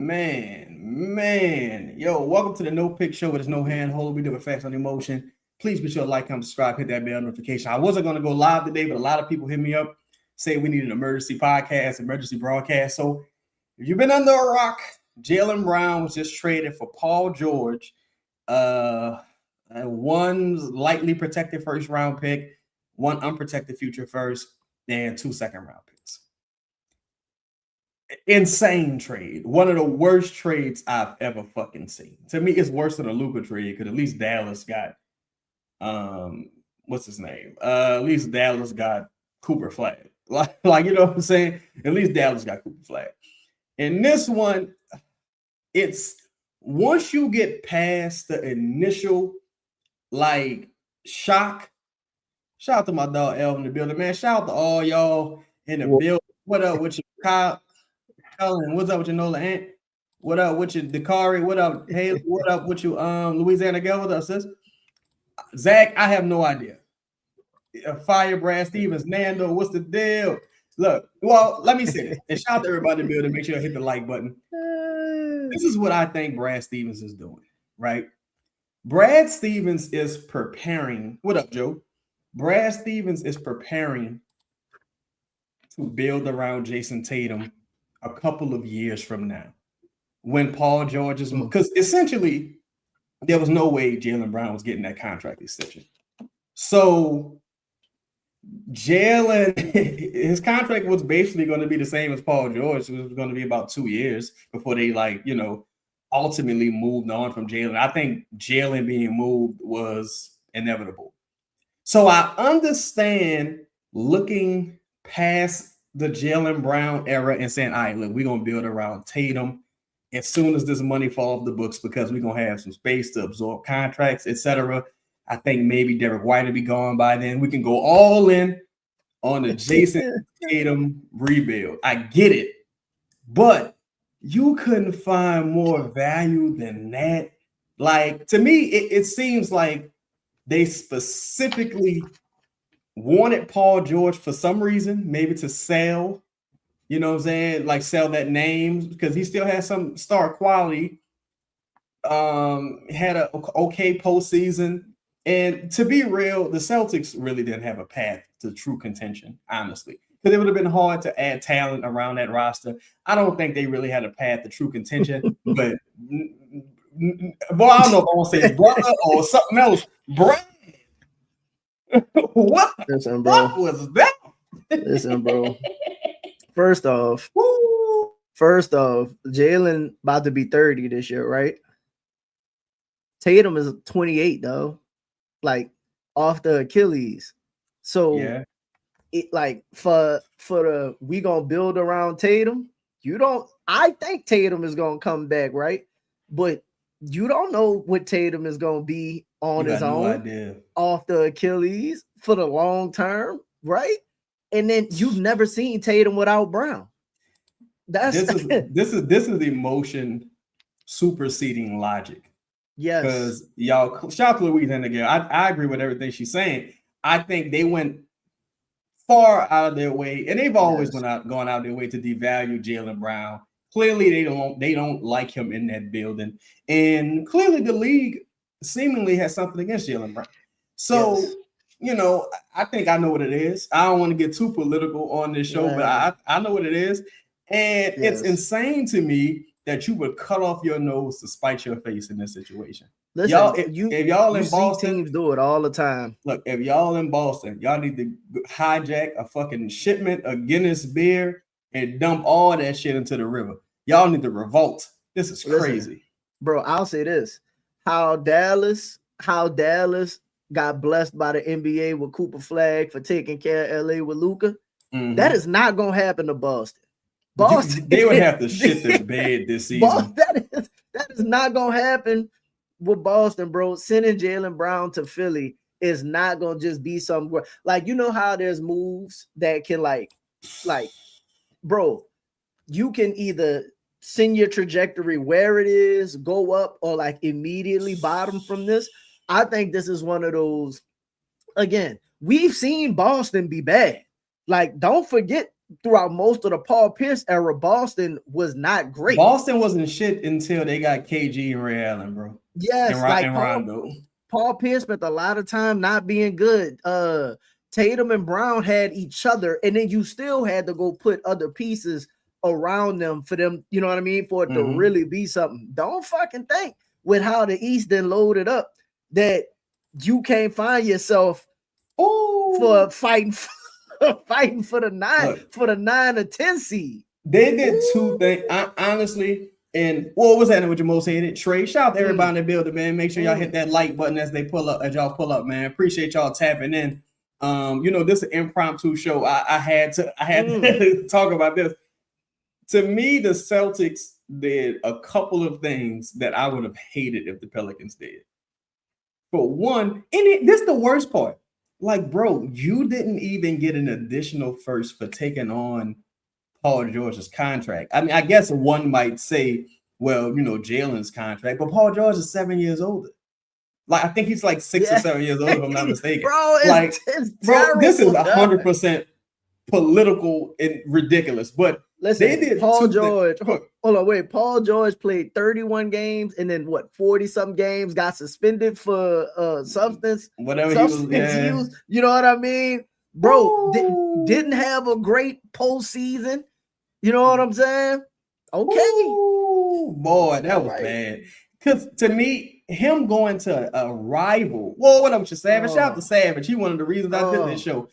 Man. Yo, welcome to the No Pick Show. With no handhold. We do it facts on emotion. Please be sure to like, comment, subscribe, hit that bell notification. I wasn't going to go live today, but a lot of people hit me up, say we need an emergency podcast, emergency broadcast. So if you've been under a rock, Jaylen Brown was just traded for Paul George, one lightly protected first round pick, one unprotected future first, and 2 second-round picks. Insane trade. One of the worst trades I've ever fucking seen. To me, it's worse than a Luka trade because at least Dallas got what's his name? At least Dallas got Cooper Flag. Like you know what I'm saying? At least Dallas got Cooper Flag. And this one, it's once you get past the initial like shock. Shout out to my dog Elvin in the building, man. Shout out to all y'all in the building. What up with your Kyle? What's up with your Nola Ant? What up with your Dakari? What up? Hey, what up with you? Louisiana Girl? What up, sis? Zach, I have no idea. Fire Brad Stevens, Nando, what's the deal? Look, well, let me say this. And shout out to everybody in the building. Make sure you hit the like button. This is what I think Brad Stevens is doing, right? Brad Stevens is preparing. What up, Joe? Brad Stevens is preparing to build around Jason Tatum a couple of years from now, when Paul George is, because essentially there was no way Jaylen Brown was getting that contract extension. So Jaylen, his contract was basically going to be the same as Paul George. It was going to be about 2 years before they ultimately moved on from Jaylen. I think Jaylen being moved was inevitable. So I understand looking past the Jaylen Brown era and saying, all right, look, we're going to build around Tatum as soon as this money falls off the books because we're going to have some space to absorb contracts, etc. I think maybe Derek White will be gone by then. We can go all in on the Jason Tatum rebuild. I get it. But you couldn't find more value than that. Like, to me, it seems like they specifically wanted Paul George for some reason, maybe to sell, you know what I'm saying? Like sell that name because he still has some star quality. Had an okay postseason. And to be real, the Celtics really didn't have a path to true contention, honestly. Because it would have been hard to add talent around that roster. I don't think they really had a path to true contention. But, boy, I don't know if I want to say his brother or something else. Brad. What was that? Listen, bro. First off, Jaylen about to be 30 this year, right? Tatum is 28, though. Like off the Achilles. So yeah. It like for the we gonna build around Tatum. I think Tatum is gonna come back, right? But you don't know what Tatum is gonna be on his own off the Achilles for the long term, right? And then you've never seen Tatum without Brown. This is emotion superseding logic. Yes, because y'all shout out to Louisiana again. I agree with everything she's saying. I think they went far out of their way, and they've always gone out of their way to devalue Jaylen Brown. Clearly, they don't like him in that building, and clearly the league seemingly has something against Jaylen Brown. So, I think I know what it is. I don't want to get too political on this show, but I know what it is, and it's insane to me that you would cut off your nose to spite your face in this situation. Listen, if y'all in Boston, teams do it all the time. Look, if y'all in Boston, y'all need to hijack a fucking shipment of Guinness beer and dump all that shit into the river. Y'all need to revolt. This is crazy. Listen, bro, I'll say this. How Dallas got blessed by the NBA with Cooper Flag for taking care of LA with Luka. Mm-hmm. That is not going to happen to Boston. They would have to shit this bed this season. That is not going to happen with Boston, bro. Sending Jaylen Brown to Philly is not going to just be somewhere. Like, you know how there's moves that can like, bro, you can either send your trajectory where it is, go up, or like immediately bottom from this. I think this is one of those. Again, we've seen Boston be bad. Like, don't forget throughout most of the Paul Pierce era, Boston was not great. Boston wasn't shit until they got KG and Ray Allen, bro. Yes, and like Rondo. Paul Pierce spent a lot of time not being good. Tatum and Brown had each other, and then you still had to go put other pieces around them for them, you know what I mean, for it to really be something. Don't fucking think with how the East then loaded up that you can't find yourself for fighting for the 9 or 10 seed. They did two things, honestly. And what was happening with your most hated? Trey, shout out to everybody in the building, man. Make sure y'all hit that like button as y'all pull up, man. Appreciate y'all tapping in. This is an impromptu show. I had to talk about this. To me, the Celtics did a couple of things that I would have hated if the Pelicans did. For one, and this is the worst part. Like, bro, you didn't even get an additional first for taking on Paul George's contract. I mean, I guess one might say, well, Jaylen's contract, but Paul George is 7 years older. Like, I think he's like 6 or 7 years old, if I'm not mistaken. Bro, it's this is 100% political and ridiculous. But listen, they did Paul George. Hold on, wait. Paul George played 31 games and then 40-something games, got suspended for substance use. You know what I mean? Bro, didn't have a great postseason. You know what I'm saying? Okay. Ooh, boy, that was bad. Because to me, him going to a rival. Well, what up with your Savage? Shout out to Savage. He one of the reasons I did this show.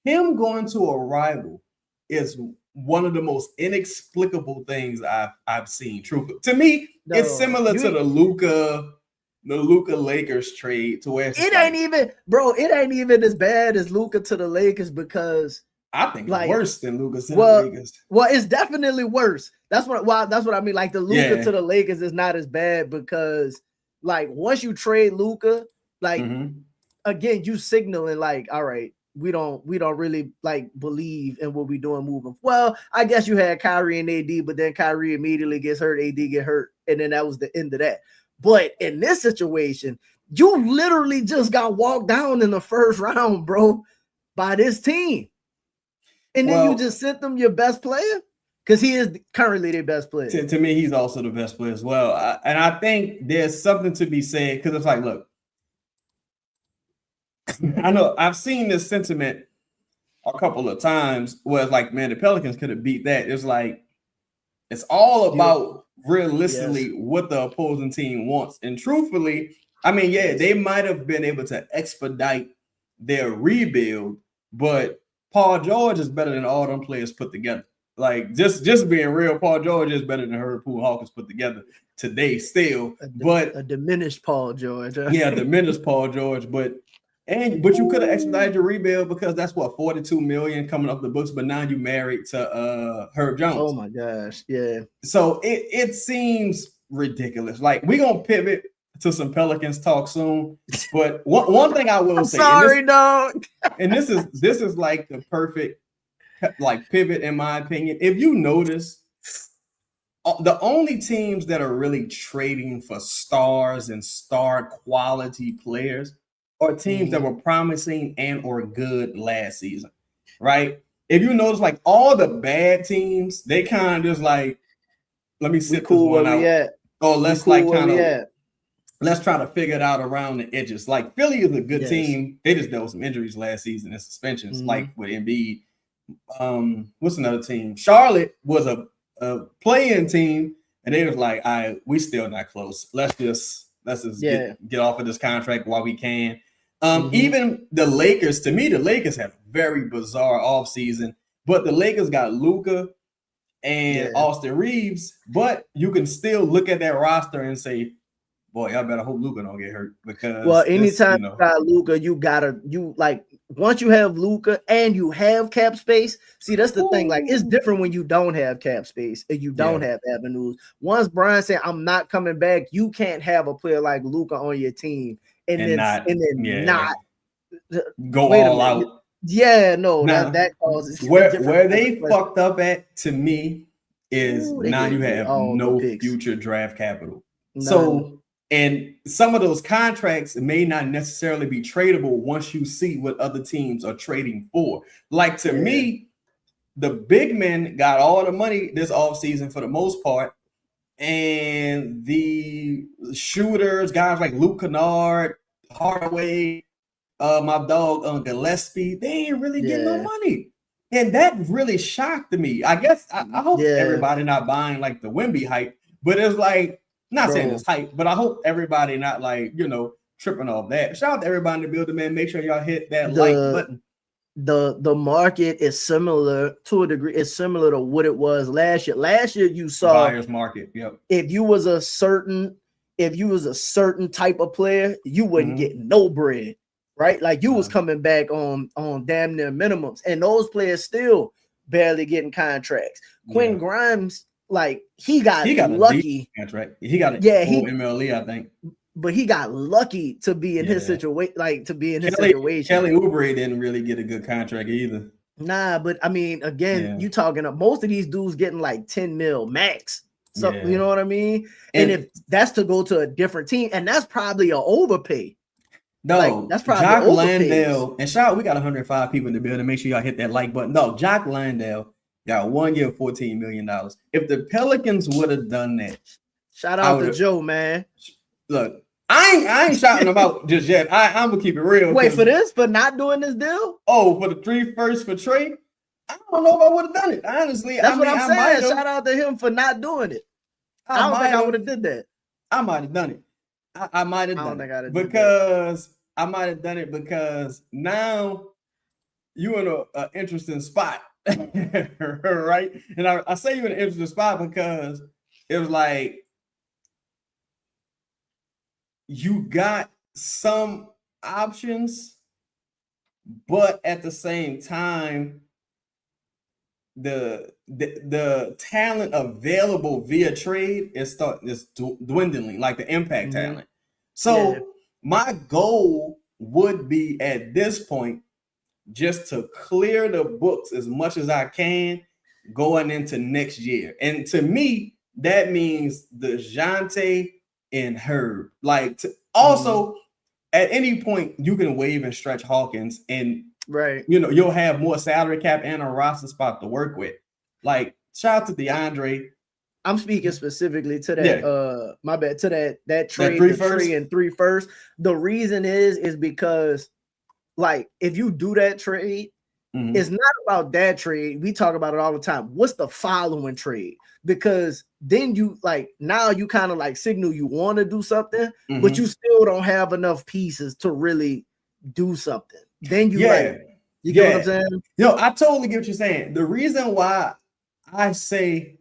Him going to a rival is one of the most inexplicable things I've seen. Truthfully, to me, it's similar to the Luka Lakers trade. To where it ain't even as bad as Luka to the Lakers, because I think it's worse than Luka to the Lakers. Well, it's definitely worse. That's what I mean. Like the Luka to the Lakers is not as bad because, like, once you trade Luka, like again, you signaling like, all right, we don't really like believe in what we're doing moving. Well, I guess you had Kyrie and AD, but then Kyrie immediately gets hurt, AD get hurt, and then that was the end of that. But in this situation, you literally just got walked down in the first round, bro, by this team. And then you just sent them your best player? Because he is currently their best player. To me, he's also the best player as well. And I think there's something to be said, because it's like, look, I know I've seen this sentiment a couple of times where it's like, man, the Pelicans could have beat that. It's like, it's all about realistically what the opposing team wants. And truthfully, I mean, they might have been able to expedite their rebuild, but Paul George is better than all them players put together. Like, just being real, Paul George is better than Herb Poole Hawkins put together today still. But a diminished Paul George. Diminished Paul George. But you could have expedited your rebuild, because that's what, $42 million coming off the books. But now you married to Herb Jones. Oh my gosh, yeah. So it seems ridiculous. Like, we're gonna pivot to some Pelicans talk soon. But one thing I will say, sorry, dog. And this is like the perfect like pivot in my opinion. If you notice, the only teams that are really trading for stars and star quality players are teams that were promising and or good last season, right? If you notice, like, all the bad teams, they kind of just like, let me sit this one out. Oh, let's like kind of let's try to figure it out around the edges. Like, Philly is a good team. They just dealt with some injuries last season and suspensions, like with Embiid. What's another team? Charlotte was a play-in team, and they was like, all right, we still not close. Let's just get off of this contract while we can. Even the Lakers, to me, the Lakers have a very bizarre offseason, but the Lakers got Luka and Austin Reeves, but you can still look at that roster and say, boy, I better hope Luka don't get hurt, because anytime you got Luka, once you have Luka and you have cap space. See, that's the thing. Like, it's different when you don't have cap space and you don't have avenues. Once Brian said, "I'm not coming back," you can't have a player like Luka on your team and then not go all out. Yeah, no, that causes where they fucked up at, to me, is now you have no future draft capital. None. So, and some of those contracts may not necessarily be tradable once you see what other teams are trading for. Like, to me, the big men got all the money this offseason for the most part. And the shooters, guys like Luke Kennard, Hardaway, my dog Gillespie, they ain't really getting no money. And that really shocked me. I guess I hope everybody not buying like the Wemby hype, but it's like, not saying it's hype, but I hope everybody not like, tripping off that. Shout out to everybody in the building, man. Make sure y'all hit that like button. The market is similar to a degree. It's similar to what it was last year. Last year you saw buyer's market. Yep. If you was a certain type of player, you wouldn't get no bread, right? Like you was coming back on damn near minimums, and those players still barely getting contracts. Quentin Grimes, like he got lucky. Contract. He got a full MLE, I think. But he got lucky to be in his situation, his situation. Kelly Oubre didn't really get a good contract either. Nah, but I mean, again, you talking about most of these dudes getting like 10 mil max. So you know what I mean? And if that's to go to a different team, and that's probably an overpay. No, like, that's probably Jock Landale. And shout out, we got 105 people in the building. Make sure y'all hit that like button. No, Jock Landale got 1 year, $14 million. If the Pelicans would have done that, shout out to Joe, man. Look, I ain't shouting them out just yet. I'm gonna keep it real. Wait for this, for not doing this deal? Oh, for the 3 firsts for Trey? I don't know if I would have done it. Honestly, that's what I'm saying. Shout out to him for not doing it. I don't think I would have did that. I might have done it. I might have done it because now you in an interesting spot, right? And I say you in an interesting spot because it was like you got some options, but at the same time, the talent available via trade is dwindling, like the impact talent. So my goal would be at this point just to clear the books as much as I can going into next year. And to me, that means the DeJounte and Herb. Like also at any point you can waive and stretch Hawkins, and you'll have more salary cap and a roster spot to work with. Like shout out to DeAndre. I'm speaking specifically to that my bad, to that trade, the 3 first. The reason is because like if you do that trade, it's not about that trade. We talk about it all the time. What's the following trade? Because then you like now you kind of like signal you want to do something, but you still don't have enough pieces to really do something. Then you you get what I'm saying? I totally get what you're saying. The reason why I say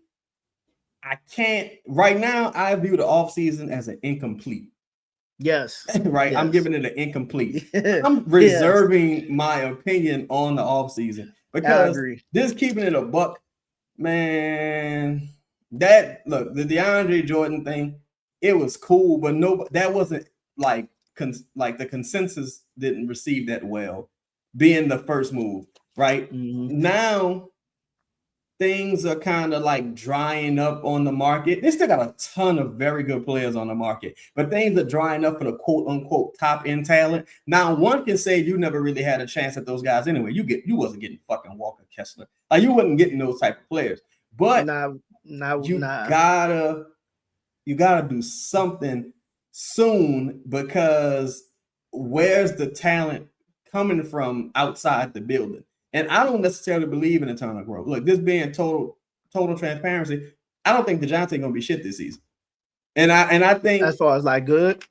I can't right now, I view the offseason as an incomplete. Yes. Right. Yes. I'm giving it an incomplete. I'm reserving my opinion on the offseason because this keeping it a buck, man. The DeAndre Jordan thing, it was cool, but that wasn't like the consensus didn't receive that well, being the first move. Right now, things are kind of like drying up on the market. They still got a ton of very good players on the market, but things are drying up for the quote unquote top end talent. Now, one can say you never really had a chance at those guys anyway. You wasn't getting fucking Walker Kessler. Like you wasn't getting those type of players. But you gotta do something soon, because where's the talent coming from outside the building? And I don't necessarily believe in a ton of growth. Look, this being total transparency, I don't think DeJounte gonna be shit this season. And I think as far as like good,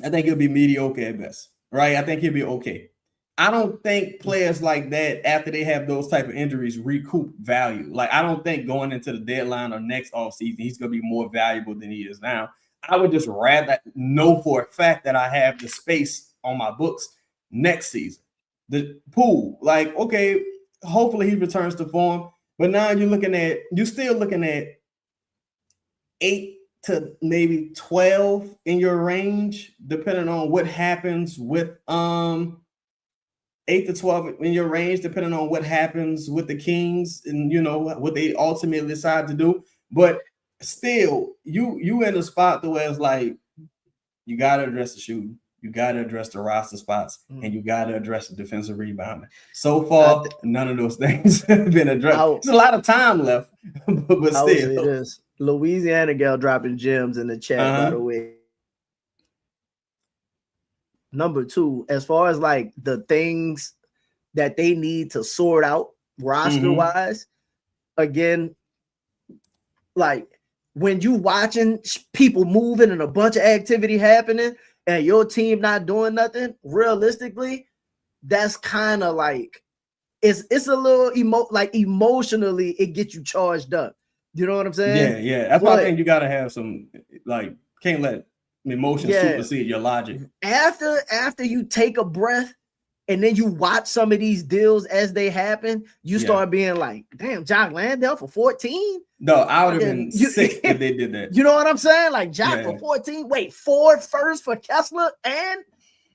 I think he'll be mediocre at best. Right? I think he'll be okay. I don't think players like that, after they have those type of injuries, recoup value. Like I don't think going into the deadline or next offseason, he's gonna be more valuable than he is now. I would just rather know for a fact that I have the space on my books next season. The pool, like, okay, hopefully he returns to form, but now you're still looking at 8 to maybe 12 in your range, depending on what happens with 8 to 12 in your range, depending on what happens with the Kings and what they ultimately decide to do. But still, you in a spot where it's like you gotta address the shooting. you got to address the roster spots, and you got to address the defensive rebounding. So far, none of those things have been addressed. There's a lot of time left, but I would still. say this. Louisiana gal dropping gems in the chat, by the way. Number 2, as far as like the things that they need to sort out roster-wise, again, like when you watching people moving and a bunch of activity happening and your team not doing nothing, realistically, that's kind of like it's a little emotionally it gets you charged up. You know what I'm saying? Yeah. That's why I think you gotta have some can't let emotion supersede your logic. After you take a breath and then you watch some of these deals as they happen, you start being like, damn, Jock Landale for 14. No, I would have been sick if they did that. You know what I'm saying? Like Jock for 14. Wait, 4 first for Kessler and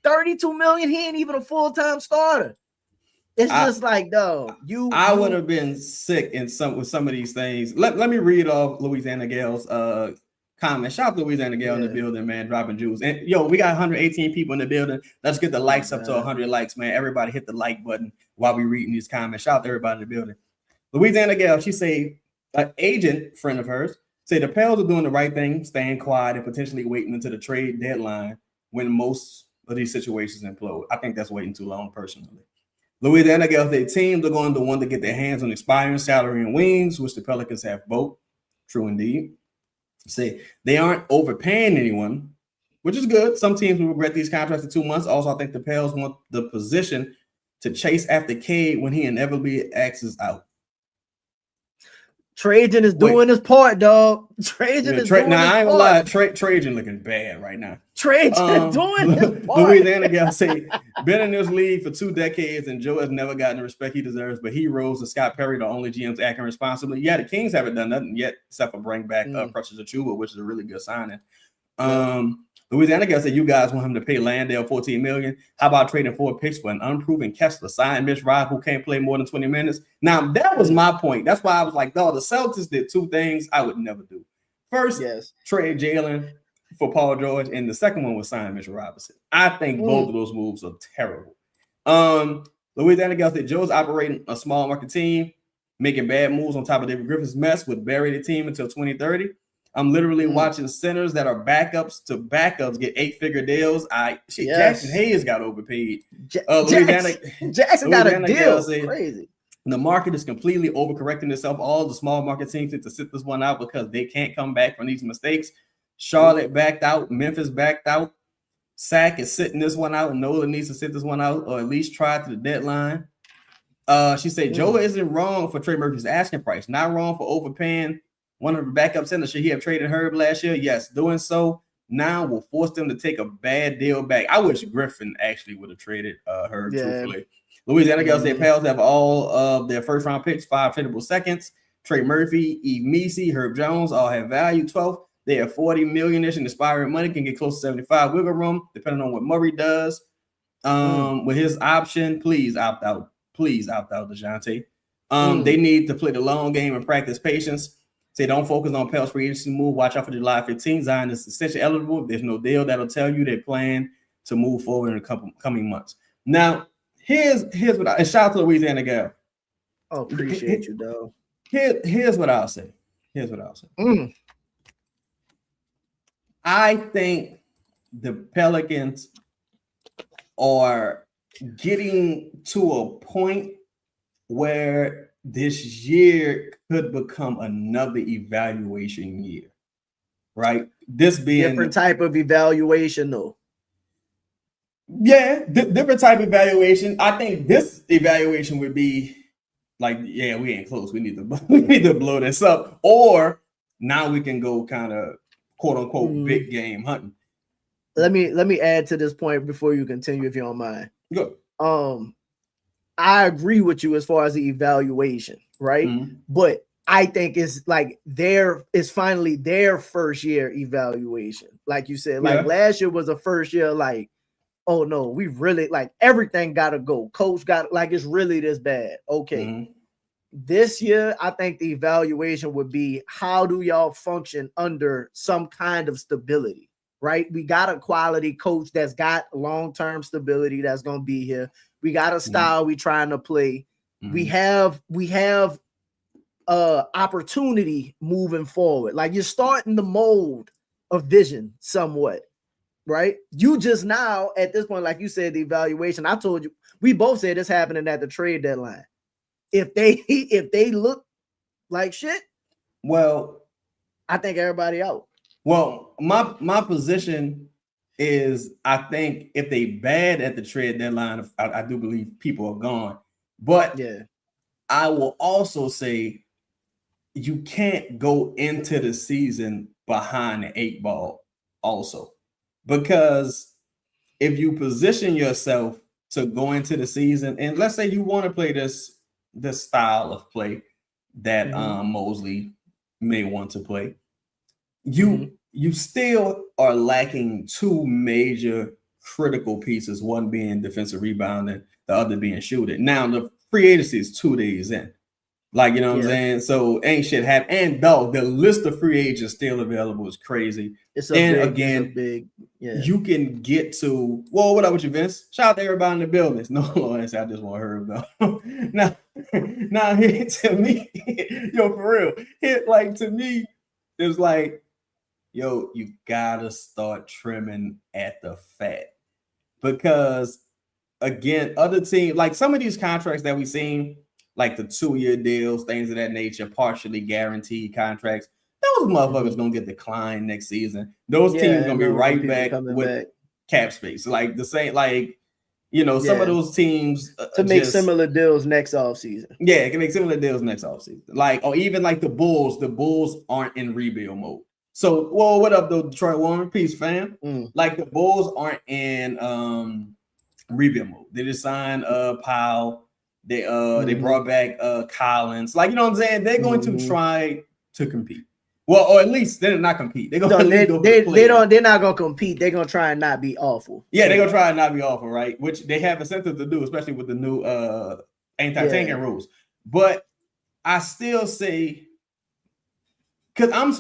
32 million. He ain't even a full-time starter. It's just like, no, I would have been sick with some of these things. Let me read off Louisiana Gale's comment. Shout out to Louisiana Gale in the building, man, dropping jewels. And we got 118 people in the building. Let's get the likes up to 100 likes, man. Everybody hit the like button while we reading these comments. Shout out to everybody in the building. Louisiana Gale, she say an agent friend of hers say the Pels are doing the right thing, staying quiet and potentially waiting until the trade deadline when most of these situations implode. I think that's waiting too long, personally. Louisiana Gale, their teams are going to want to get their hands on expiring salary and wings, which the Pelicans have both. True indeed. Say they aren't overpaying anyone, which is good. Some teams will regret these contracts in 2 months. Also, I think the Pels want the position to chase after Cade when he inevitably axes out. Trajan is doing his part, dog. Trajan is doing his part. I ain't gonna lie. Trajan looking bad right now. Trajan doing his part. Louisiana Gal say, been in this league for 2 decades, and Joe has never gotten the respect he deserves, but he rose to Scott Perry, the only GM's acting responsibly. Yeah, the Kings haven't done nothing yet except for bring back Precious Achiuwa, which is a really good signing. Louisiana Gal said, you guys want him to pay Landale $14 million. How about trading 4 picks for an unproven Kessler, sign Mitch Rob, who can't play more than 20 minutes? Now, that was my point. That's why I was like, no, the Celtics did 2 things I would never do. First, trade Jaylen for Paul George, and the second one was sign Mitchell Robinson. I think both of those moves are terrible. Louisiana Gal said, Joe's operating a small market team, making bad moves on top of David Griffin's mess, would bury the team until 2030. I'm literally watching centers that are backups to backups get 8-figure deals. Jackson Hayes got overpaid. Jackson got a deal. Crazy. The market is completely overcorrecting itself. All the small market teams need to sit this one out because they can't come back from these mistakes. Charlotte backed out. Memphis backed out. Sac is sitting this one out. Nola needs to sit this one out or at least try to the deadline. She said Joe isn't wrong for Trey Murphy's asking price. Not wrong for overpaying one of the backup centers. Should he have traded Herb last year? Yes. Doing so now will force them to take a bad deal back. I wish Griffin actually would have traded Herb, truthfully. Louisiana Girls, their Pels have all of their first-round picks, 5 tradable seconds. Trey Murphy, Eve Meesey, Herb Jones all have value. 12th, they have $40 million-ish in expiring money, can get close to 75 wiggle room, depending on what Murray does. With his option, please opt out. Please opt out, DeJounte. They need to play the long game and practice patience. Say don't focus on Pels free agency move. Watch out for July 15th. Zion is essentially eligible. There's no deal that'll tell you they plan to move forward in a coming months. Now, here's what and shout out to Louisiana Gal. Oh, appreciate you, though. Here's what I'll say. I think the Pelicans are getting to a point where this year could become another evaluation year, right? This being different type of evaluation, though. Yeah, different type of evaluation. I think this evaluation would be like, yeah, we ain't close. We need to blow this up, or now we can go kind of quote unquote big game hunting. Let me add to this point before you continue, if you don't mind. Good. I agree with you as far as the evaluation, right? But I think it's like it's finally their first year evaluation. Like you said, like last year was a first year, like, oh no, we really like everything gotta go. Coach got like it's really this bad. Okay. This year, I think the evaluation would be how do y'all function under some kind of stability, right? We got a quality coach that's got long-term stability that's gonna be here. We got a style we trying to play. We have opportunity moving forward. Like you're starting to mold a vision somewhat, right? You just now at this point, like you said, the evaluation. I told you, we both said it's happening at the trade deadline. If they look like shit, well, I think everybody out. Well, my position is I think if they bad at the trade deadline, I do believe people are gone. But yeah, I will also say you can't go into the season behind the 8 ball also. Because if you position yourself to go into the season, and let's say you want to play this style of play that Mosley may want to play, you still are lacking 2 major critical pieces, one being defensive rebounding, the other being shooting. Now the free agency is 2 days in. Like, you know what I'm saying? So ain't shit happen. And dog, the list of free agents still available is crazy. It's big. You can get to, well, what up with you, Vince? Shout out to everybody in the building. No, I just want to hear him though. now here to me, yo, for real. To me, it's like, yo, you gotta start trimming at the fat. Because again, other teams, like some of these contracts that we've seen, like the 2-year deals, things of that nature, partially guaranteed contracts, those motherfuckers gonna get declined next season. Those teams gonna be right back with cap space. Like the same, like, you know, some of those teams to make similar deals next offseason. Yeah, it can make similar deals next offseason. Like, or even like the Bulls aren't in rebuild mode. So, well, what up though, Detroit Warren? Peace, fam. Like the Bulls aren't in rebuild mode. They just signed Powell. They brought back Collins. Like, you know what I'm saying? They're going to try to compete. Well, or at least they're not compete. They're gonna they're not gonna compete. They're gonna try and not be awful. Yeah, they're gonna try and not be awful, right? Which they have incentive to do, especially with the new anti-tanking rules. But I still say, because I'm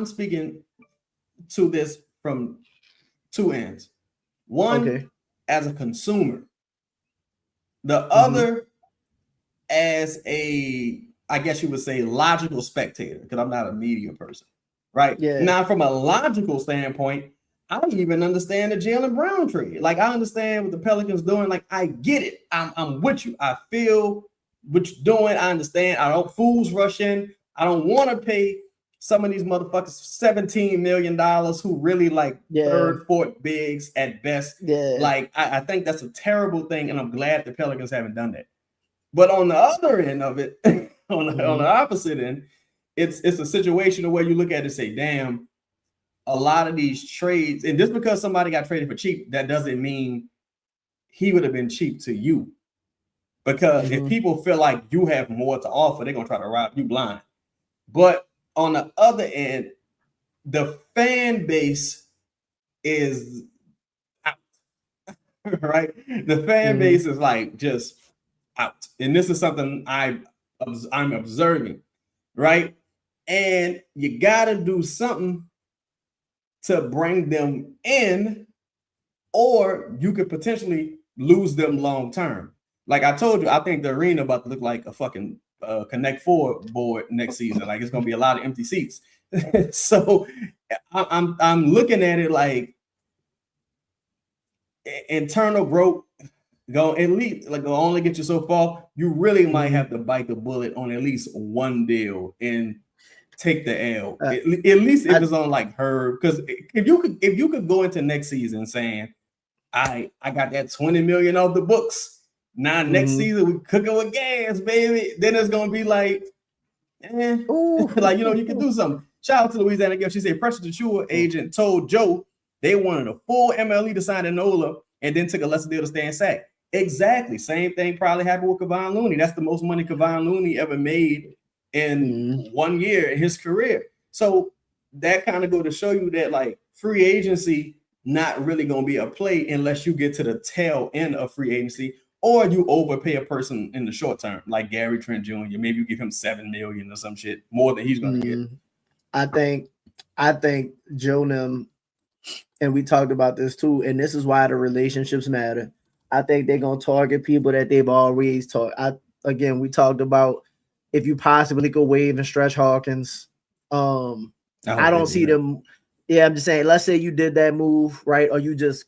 speaking to this from 2 ends. One, as a consumer. The other, as a, I guess you would say, logical spectator, because I'm not a media person, right? Yeah. Now, from a logical standpoint, I don't even understand the Jaylen Brown trade. Like, I understand what the Pelicans doing. Like, I get it. I'm with you. I feel what you're doing. I understand. I don't fools rush in. I don't want to pay some of these motherfuckers $17 million who really like third, fourth bigs at best. Yeah. Like, I think that's a terrible thing, and I'm glad the Pelicans haven't done that. But on the other end of it, on the opposite end, it's a situation where you look at it and say, damn, a lot of these trades, and just because somebody got traded for cheap, that doesn't mean he would have been cheap to you. Because if people feel like you have more to offer, they're going to try to rob you blind. But on the other end, the fan base is out, right? The fan base is like just out. And this is something I'm observing, right? And you got to do something to bring them in, or you could potentially lose them long term. Like I told you, I think the arena about to look like a fucking Connect 4 board next season. Like it's gonna be a lot of empty seats. So I'm looking at it like internal growth go at least like will only get you so far. You really might have to bite the bullet on at least one deal and take the L. At least if it's on like Herb, because if you could go into next season saying, I got that 20 million off the books. Now next season we cooking with gas, baby. Then it's gonna be like, like you know, you can do something. Shout out to Louisiana Gift. She said Pressure Chua agent told Joe they wanted a full MLE to sign Enola and then took a lesser deal to stay in SAC. Exactly. Same thing probably happened with Kevon Looney. That's the most money Kevon Looney ever made in 1 year in his career. So that kind of go to show you that like free agency not really gonna be a play unless you get to the tail end of free agency. Or you overpay a person in the short term, like Gary Trent Jr. Maybe you give him $7 million or some shit more than he's going to get. I think Joe and we talked about this too, and this is why the relationships matter. I think they're gonna target people that they've always taught. Again, we talked about if you possibly could waive and stretch Hawkins. I don't see them. Yeah, I'm just saying. Let's say you did that move, right, or you just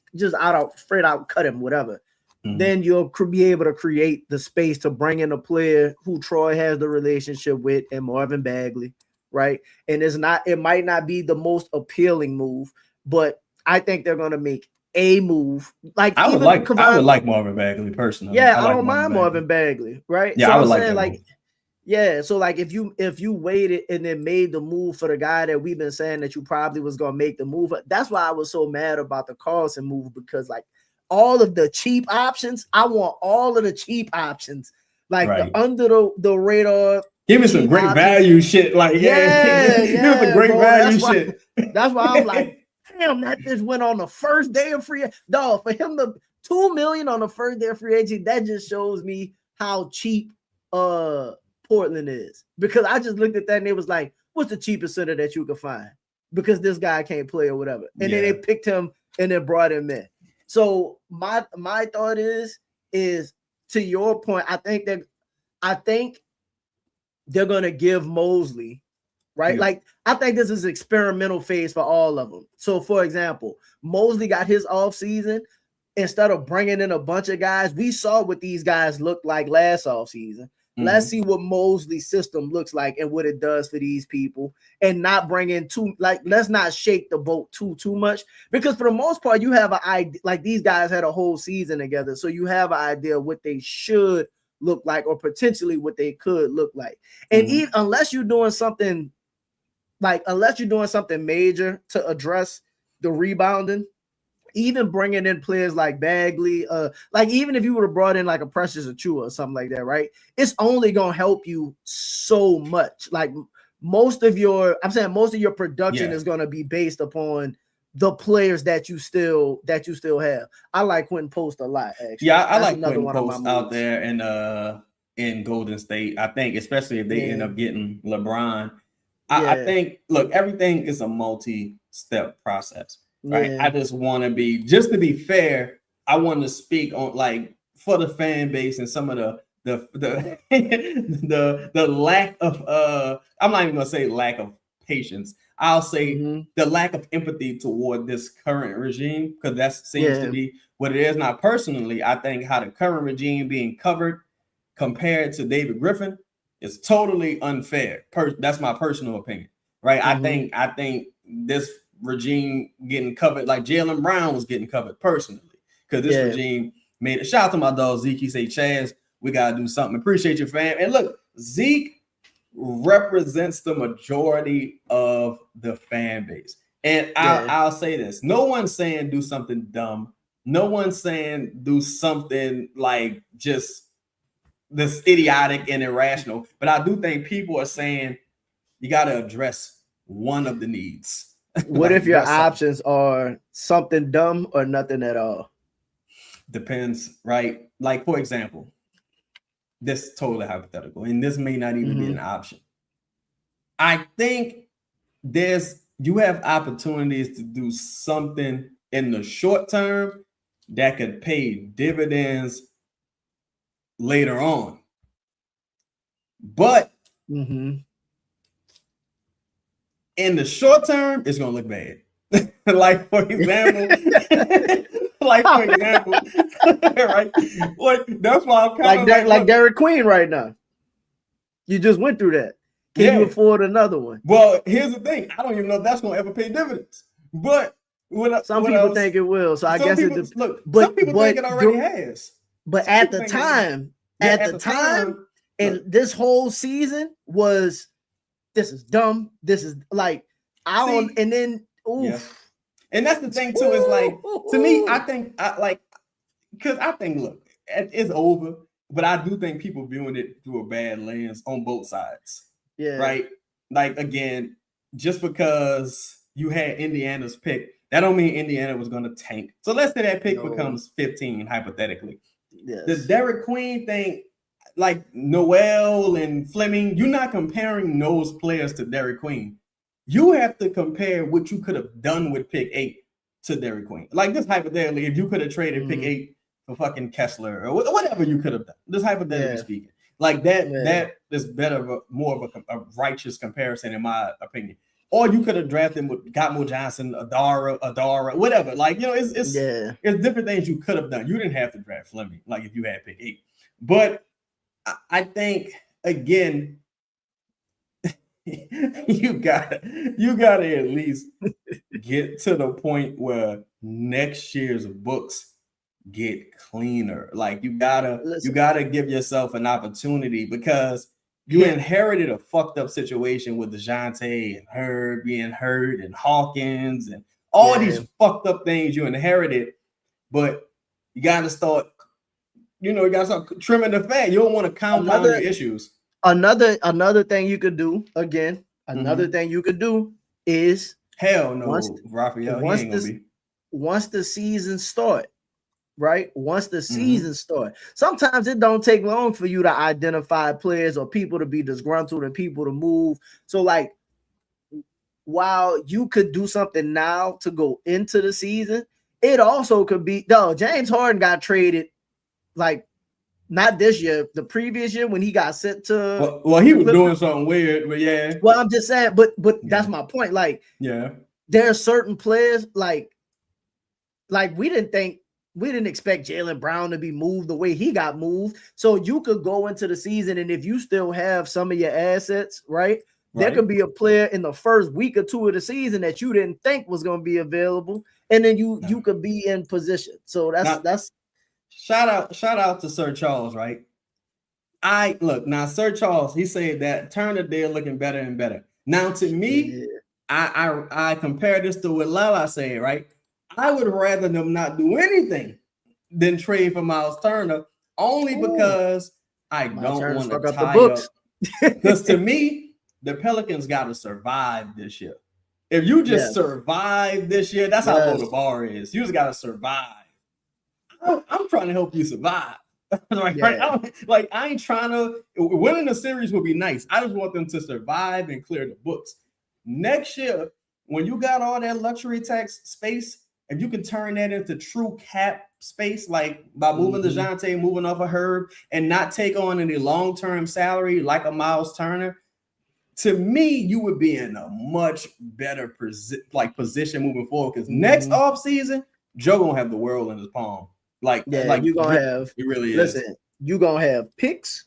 straight out cut him, whatever. Mm-hmm. Then you'll be able to create the space to bring in a player who Troy has the relationship with, and Marvin Bagley, right? And it might not be the most appealing move, but I think they're gonna make a move. Like I would like Marvin Bagley personally. Yeah, I don't mind Marvin Bagley, right? Yeah, so I would like that. Yeah, so like if you waited and then made the move for the guy that we've been saying that you probably was gonna make the move, that's why I was so mad about the Carlson move, because like all of the cheap options, I want all of the cheap options, like the under the radar. Give me some great value shit, like give me some great value shit. That's why I'm like, damn, that just went on the first day of free. Dog, for him to $2 million on the first day of free agency, that just shows me how cheap Portland is, because I just looked at that and it was like, what's the cheapest center that you could find? Because this guy can't play or whatever. And then they picked him and then brought him in. So my thought is to your point, I think they're gonna give Mosley, right? Yeah. Like I think this is experimental phase for all of them. So for example, Mosley got his off season. Instead of bringing in a bunch of guys, we saw what these guys looked like last off season. Mm-hmm. Let's see what Mosley's system looks like and what it does for these people, and not bring in let's not shake the boat too much, because for the most part, you have an idea, like these guys had a whole season together. So you have an idea of what they should look like, or potentially what they could look like. And even unless you're doing something major to address the rebounding, even bringing in players like Bagley, like even if you would have brought in like a Precious Achiuwa or something like that, right? It's only gonna help you so much. Like most of your production is gonna be based upon the players that you still have. I like Quentin Post a lot, actually. Yeah, I like Quentin Post out there in Golden State. I think, especially if they end up getting LeBron. I think, look, everything is a multi-step process. Right. I just want to to be fair, I want to speak on like for the fan base and some of the lack of I'm not even gonna say lack of patience. I'll say the lack of empathy toward this current regime, because that seems to be what it is. Now, personally, I think how the current regime being covered compared to David Griffin is totally unfair. That's my personal opinion. Right. I think this regime getting covered like Jaylen Brown was getting covered personally, because this regime made it. Shout out to my dog Zeke. He say, Chaz, we gotta do something. Appreciate you, fam. And look, Zeke represents the majority of the fan base. And I'll say this: no one's saying do something dumb. No one's saying do something like just this idiotic and irrational. But I do think people are saying you got to address one of the needs. What if your options are something dumb or nothing at all? Depends, right? Like, for example, this is totally hypothetical, and this may not even be an option. I think you have opportunities to do something in the short term that could pay dividends later on. But in the short term, it's gonna look bad. like for example, right? That's why I'm kind of like Derek Queen right now. You just went through that. Can you afford another one? Well, here's the thing: I don't even know if that's gonna ever pay dividends. But some people think it will. So I guess some people think it already has. But at the time, and this whole season was. This is dumb. This is like and then and that's the thing too. Is like to me, I think look, it's over, but I do think people viewing it through a bad lens on both sides. Yeah, right. Like again, just because you had Indiana's pick, that don't mean Indiana was going to tank. So let's say that pick becomes 15 hypothetically. Yes. The Derek Queen thing. Like Noel and Fleming, you're not comparing those players to Derek Queen. You have to compare what you could have done with pick 8 to Dairy Queen. Like this hypothetically, if you could have traded pick 8 for fucking Kessler or whatever you could have done, this hypothetically speaking, like that is better, more of a righteous comparison in my opinion. Or you could have drafted Gotmo Johnson, Adara, whatever. Like, you know, it's different things you could have done. You didn't have to draft Fleming, like if you had pick 8. But I think again, you gotta at least get to the point where next year's books get cleaner. Like you gotta give yourself an opportunity, because you inherited a fucked up situation with DeJounte and Herb being hurt and Hawkins and all these fucked up things you inherited. But you gotta start, trimming the fat. You don't want to compound your issues. Another thing you could do thing you could do is hell no, Raphael. Once the season start, right? Once the season start, sometimes it don't take long for you to identify players or people to be disgruntled and people to move. So like, while you could do something now to go into the season, it also could be James Harden got traded like not this year, the previous year when he got sent to. Well, he was doing something weird, but yeah. Well, I'm just saying, but that's my point. Like, there are certain players like we didn't expect Jaylen Brown to be moved the way he got moved. So you could go into the season, and if you still have some of your assets, right? There could be a player in the first week or two of the season that you didn't think was going to be available, and then you could be in position. So that's. Shout out to Sir Charles, right? Sir Charles, he said that Turner deal looking better and better. Now, to me, I compare this to what Lala said, right? I would rather them not do anything than trade for Miles Turner, only because I don't want to tie up. Because to me, the Pelicans got to survive this year. If you just survive this year, that's how low the bar is. You just got to survive. I'm trying to help you survive. I ain't trying to. Winning the series would be nice. I just want them to survive and clear the books. Next year, when you got all that luxury tax space, if you can turn that into true cap space, like by moving DeJounte, moving off of Herb, and not take on any long-term salary like a Miles Turner, to me, you would be in a much better position moving forward. Because next offseason, Joe gonna have the world in his palm. You're gonna have. It really is. Listen, you're gonna have picks,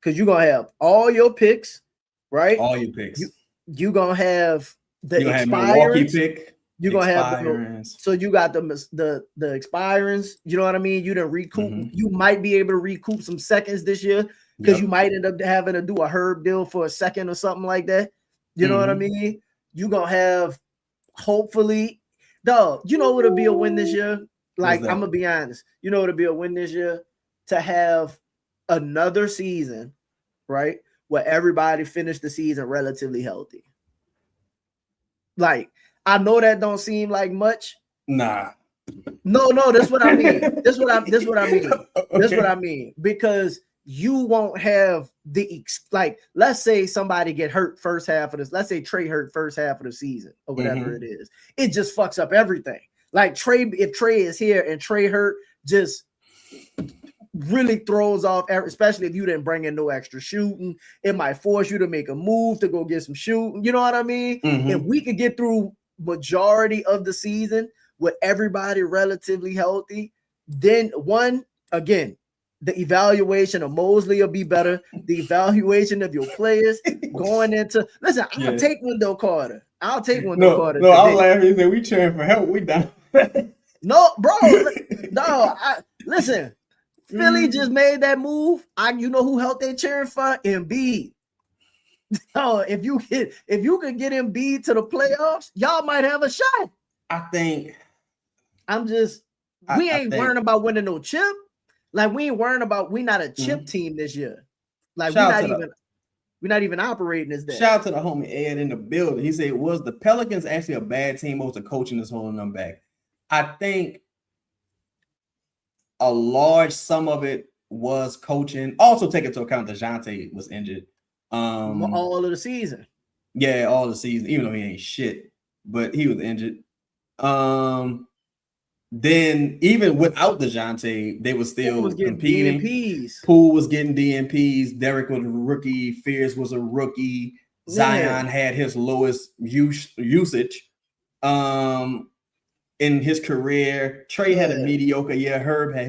because you're gonna have all your picks, right? All your picks. You're gonna have the Milwaukee pick. You're gonna have so you got the expirings. You know what I mean? You didn't recoup. You might be able to recoup some seconds this year, because you might end up having to do a Herb deal for a second or something like that. You know what I mean? You're gonna have, hopefully, you know what would be a win this year? Like, I'm gonna be honest, you know, it'll be a win this year to have another season, right, where everybody finished the season relatively healthy. Like, I know that don't seem like much. Nah. No, that's what I mean. This what I mean. Okay. That's what I mean. Because you won't have let's say somebody get hurt first half of this. Let's say Trey hurt first half of the season or whatever it is. It just fucks up everything. Like if Trey is here and Trey hurt, just really throws off, especially if you didn't bring in no extra shooting. It might force you to make a move to go get some shooting. You know what I mean? If we could get through majority of the season with everybody relatively healthy, then again, the evaluation of Mosley will be better. The evaluation of your players going into I'll take Wendell Carter. I'll take Wendell Carter. No, I'll laugh and say we cheering for help. We down. No, bro. Listen. Philly just made that move. You know who helped they cheering for? Embiid. So if you could get Embiid to the playoffs, y'all might have a shot. I think. We ain't worrying about winning no chip. Like, we ain't worrying about. We not a chip team this year. Like, we're not even operating as that. Shout out to the homie Ed in the building. He said, was the Pelicans actually a bad team, or was the coaching that's holding them back? I think a large sum of it was coaching. Also take into account DeJounte was injured. All of the season. Yeah, all the season, even though he ain't shit, but he was injured. Then even without DeJounte, they were still competing. DNPs. Poole was getting DNPs. Derek was a rookie. Fears was a rookie. Zion had his lowest usage in his career. Trey had a mediocre year. Herb had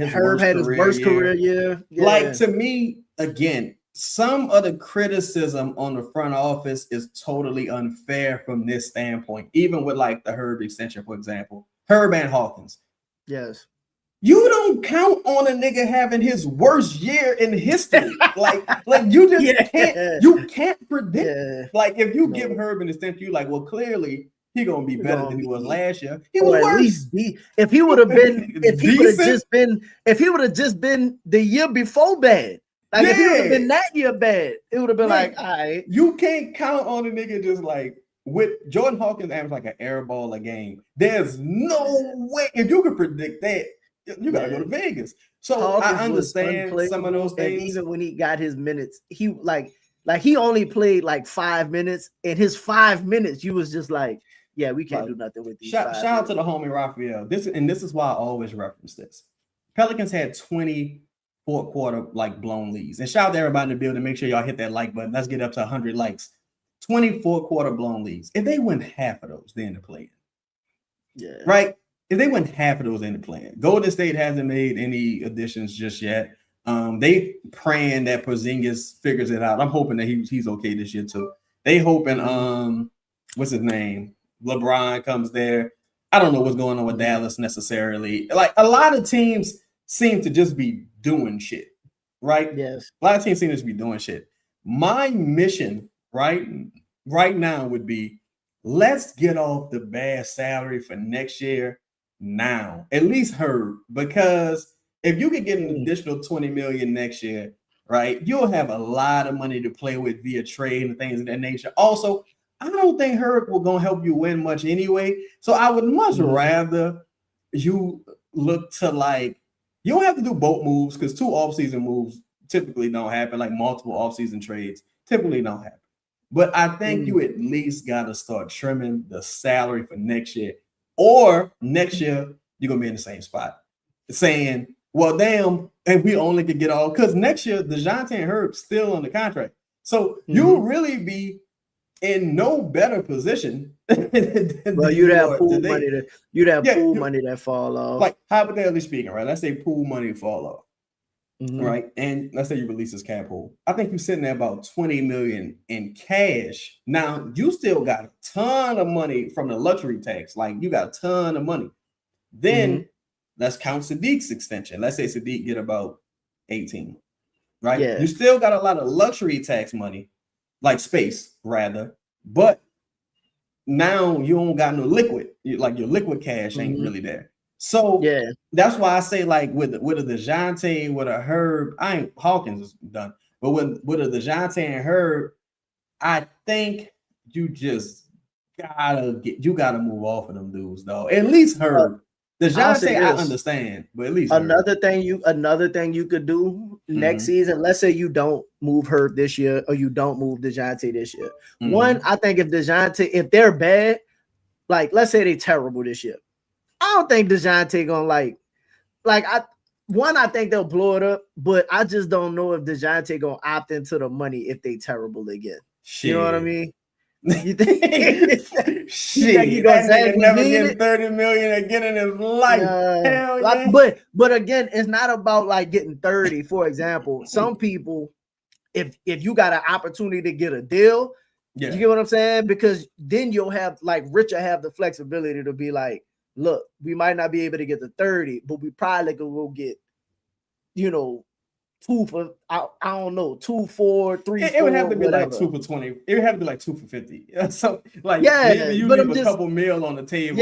his worst career year. Yeah. Like, to me, again, some of the criticism on the front office is totally unfair from this standpoint. Even with like the Herb extension, for example, Herb and Hawkins. Yes. You don't count on a nigga having his worst year in history. like you just can't predict. Yeah. Like, if you give Herb an extension, you like, well, clearly he gonna be better than he was last year. He was worse. If he would have been, if he would have just been the year before bad. Like, if he would have been that year bad, it would have been like, all right. You can't count on a nigga just like with Jordan Hawkins averaged like an air ball a game. There's no way. If you could predict that, you gotta go to Vegas. So Hawkins, I understand some of those things. And even when he got his minutes, he like he only played like 5 minutes. In his 5 minutes, you was just like, yeah, we can't do nothing with these. Shout out to the homie Raphael. This is why I always reference this. Pelicans had 20 fourth quarter like blown leads. And shout out to everybody in the building. Make sure y'all hit that like button. Let's get up to 100 likes. 24 quarter blown leads. If they win half of those, they end up playing. Yeah. Right? If they win half of those, they end up playing. Golden State hasn't made any additions just yet. They praying that Porzingis figures it out. I'm hoping that he's okay this year too. They hoping what's his name? LeBron comes there. I don't know what's going on with Dallas necessarily. Like, a lot of teams seem to just be doing shit, right? Yes. A lot of teams seem to just be doing shit. My mission right now would be, let's get off the bad salary for next year now. At least Herb, because if you could get an additional $20 million next year, right, you'll have a lot of money to play with via trade and things of that nature. Also, I don't think Herb will gonna help you win much anyway. So I would much rather you look to, like, you don't have to do both moves, because 2 offseason moves typically don't happen, like multiple offseason trades typically don't happen. But I think you at least got to start trimming the salary for next year. Or next year, you're going to be in the same spot. Saying, well, damn, and we only could get all, because next year, DeJounte and Herb still on the contract. So you'll really be in no better position. Well, you'd have pool money money that fall off. Like, hypothetically speaking, right? Let's say pool money fall off. Right, and let's say you release this cap hold. I think you're sitting there about $20 million in cash. Now you still got a ton of money from the luxury tax. Like, you got a ton of money. Then let's count Sadiq's extension. Let's say Sadiq get about 18. Right, you still got a lot of luxury tax money, like space rather, but now you don't got no liquid. Like, your liquid cash ain't really there. So that's why I say, like, with a DeJounte, with a Herb, Hawkins is done, but with a DeJounte and Herb, I think you just gotta move off of them dudes, though. At least Herb. DeJounte, I understand, but at least another thing you could do next season. Let's say you don't move Herb this year, or you don't move DeJounte this year. One, I think if they're bad, like, let's say they're terrible this year, I don't think DeJounte gonna I think they'll blow it up, but I just don't know if DeJounte gonna opt into the money if they terrible again. Shit. You know what I mean? You think you gonna never get $30 million again in his life? Hell yeah. But again, it's not about like getting 30. For example, some people, if you got an opportunity to get a deal, you get what I'm saying? Because then you'll have, like, Richard have the flexibility to be like, look, we might not be able to get the 30, but we probably could go get, 2 for, I don't know, 2 for 3. It would have to be whatever. Like 2 for 20. It would have to be like 2 for 50. So, like, maybe you leave a couple mil on the table.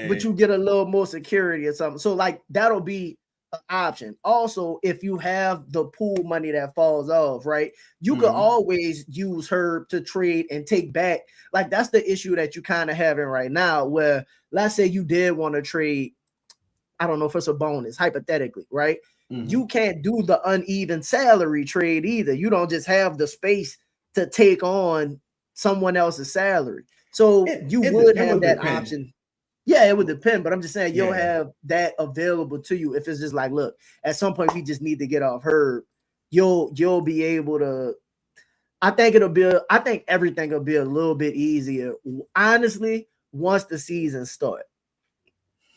But you get a little more security or something. So, like, that'll be an option. Also, if you have the pool money that falls off, right, you could always use Herb to trade and take back. Like, that's the issue that you kind of having right now, where let's say you did want to trade, I don't know if it's a bonus, hypothetically, right? You can't do the uneven salary trade either. You don't just have the space to take on someone else's salary. So you would have that option. Yeah, it would depend, but I'm just saying you'll Yeah. have that available to you if it's just like, look, at some point we just need to get off Herb. You'll be able to. I think everything will be a little bit easier, honestly, once the season starts.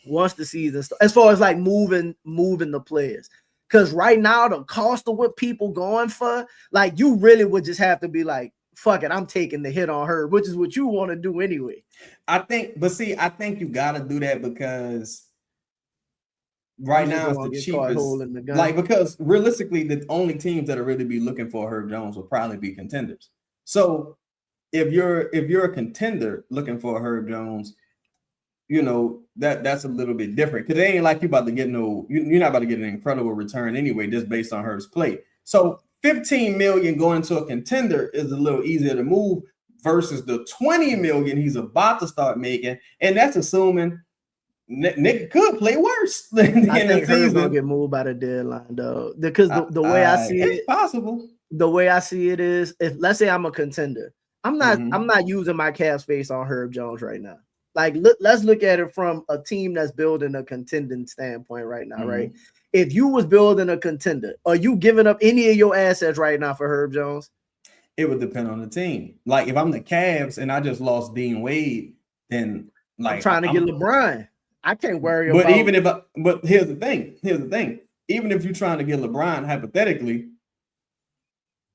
As far as like moving the players. Because right now, the cost of what people going for, like you really would just have to be like, fuck it, I'm taking the hit on her, which is what you want to do anyway. I think you gotta do that because right now it's the cheapest. Like, because realistically, the only teams that are really be looking for Herb Jones will probably be contenders. So if you're a contender looking for Herb Jones, you know that's a little bit different because they ain't like you about to get you're not about to get an incredible return anyway, just based on Herb's play. So 15 million going to a contender is a little easier to move versus the 20 million he's about to start making, and that's assuming Nick could play worse. I think Herb's gonna get moved by the deadline, though, because the way I see it's possible. The way I see it is, if let's say I'm a contender, I'm not using my cap space on Herb Jones right now. Like, let's look at it from a team that's building a contending standpoint right now, right? If you was building a contender, are you giving up any of your assets right now for Herb Jones? It would depend on the team. Like, if I'm the Cavs and I just lost Dean Wade, then like I'm trying to get LeBron. I can't worry about. But here's the thing. Even if you're trying to get LeBron, hypothetically,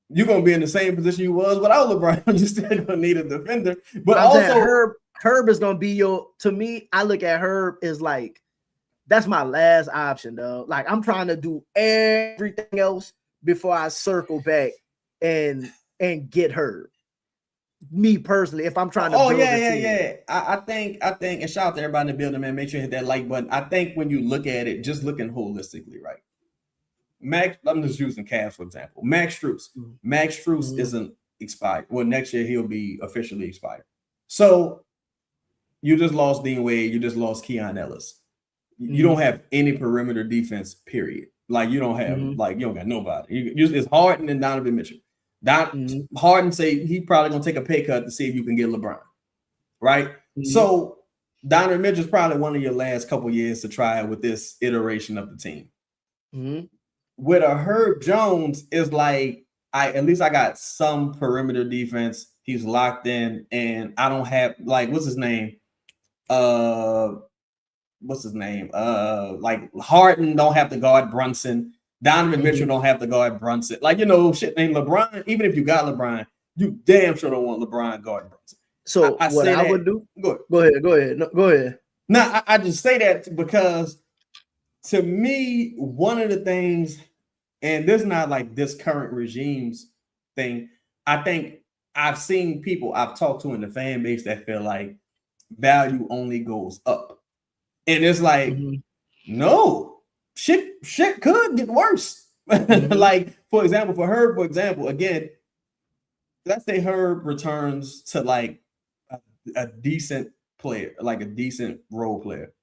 you're gonna be in the same position you was without LeBron. You're still gonna need a defender. But also, Herb is gonna be to me, I look at Herb as like, that's my last option, though. Like, I'm trying to do everything else before I circle back and get Herb. Me personally, if I'm trying to build I think, and shout out to everybody in the building, man. Make sure you hit that like button. I think when you look at it, just looking holistically, right? I'm just using Cavs for example. Max Strus isn't expired. Well, next year he'll be officially expired. So you just lost Dean Wade. You just lost Keon Ellis. You don't have any perimeter defense, period. Like, you don't have, like, you don't got nobody. It's Harden and Donovan Mitchell. Harden say he probably going to take a pay cut to see if you can get LeBron, right? So Donovan Mitchell's probably one of your last couple years to try with this iteration of the team. With a Herb Jones, is like, at least I got some perimeter defense. He's locked in, and I don't have, like, what's his name? Like, Harden don't have to guard Brunson. Donovan Mitchell don't have to guard Brunson. Like, shit named LeBron. Even if you got LeBron, you damn sure don't want LeBron guarding Brunson. So what I would do? Go ahead. No, go ahead. No, I just say that because, to me, one of the things, and this is not like this current regime's thing, I think I've seen people I've talked to in the fan base that feel like value only goes up. And it's like, no, shit could get worse. Like, for example, again, let's say Herb returns to like a decent player, like a decent role player.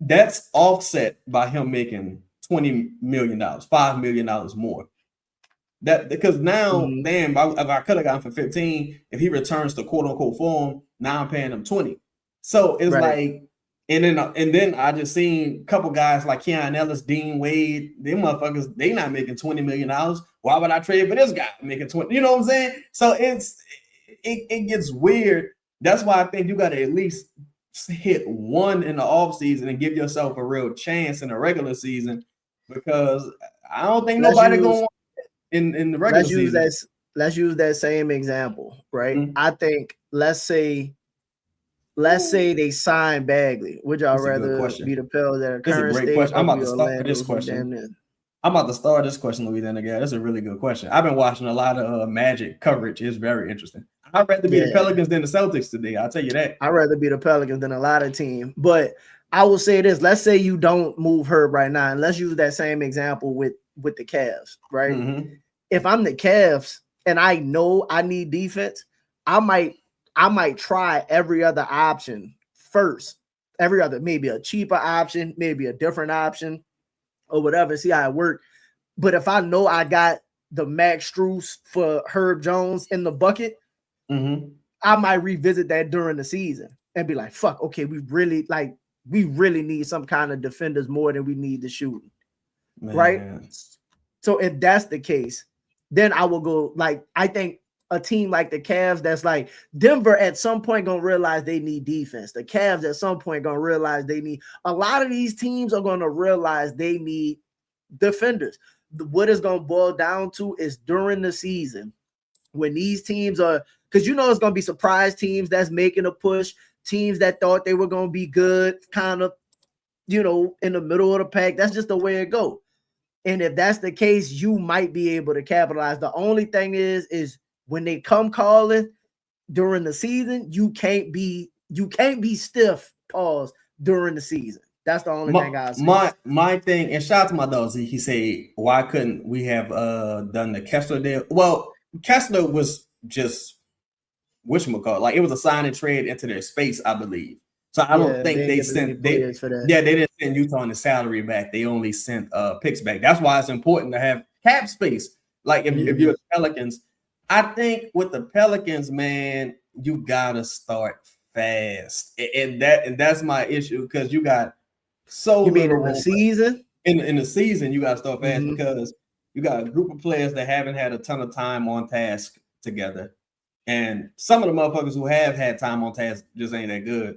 That's offset by him making $20 million, $5 million more. That because now, damn, if I could have gotten for 15, if he returns to quote unquote form, now I'm paying him 20. So it's like, and then I just seen a couple guys like Keon Ellis, Dean Wade, them motherfuckers, they not making $20 million. Why would I trade for this guy making 20? You know what I'm saying? So it gets weird. That's why I think you got to at least hit one in the off season and give yourself a real chance in the regular season, because I don't think nobody going in the regular season. Let's use that same example, right? I think let's say they sign Bagley. Would y'all rather be the Pels at a current stage? Question. I'm about to start this question. I'm about to start this question, Louisiana guy. That's a really good question. I've been watching a lot of Magic coverage. It's very interesting. I'd rather be the Pelicans than the Celtics today. I'll tell you that. I'd rather be the Pelicans than a lot of teams. But I will say this. Let's say you don't move Herb right now. And let's use that same example with the Cavs, right? If I'm the Cavs and I know I need defense, I might try every other option first. Maybe a cheaper option, maybe a different option or whatever, see how it works. But if I know I got the Max Strus for Herb Jones in the bucket, I might revisit that during the season. and be like, fuck, okay, we really need some kind of defenders more than we need the shooting. Man. Right? So if that's the case, then I will go like, I think a team like the Cavs, that's like Denver at some point gonna realize they need defense. The Cavs at some point gonna realize they need, a lot of these teams are gonna realize they need defenders. What it's gonna boil down to is during the season when these teams are, because you know it's gonna be surprise teams that's making a push, teams that thought they were gonna be good, kind of, you know, in the middle of the pack. That's just the way it goes. And if that's the case, you might be able to capitalize. The only thing is when they come calling during the season, you can't be stiff, pause, during the season. That's the only thing I say. My thing, and shout out to my dog, he said, why couldn't we have done the Kessler deal? Well, Kessler was just whatchamacallit, like it was a sign and trade into their space, I believe. So I don't think they didn't send Utah on the salary back. They only sent picks back. That's why it's important to have cap space. Like if you're the Pelicans, I think with the Pelicans, man, you gotta start fast, and that's my issue, because you got so you mean in the season. In the season, you gotta start fast because you got a group of players that haven't had a ton of time on task together, and some of the motherfuckers who have had time on task just ain't that good.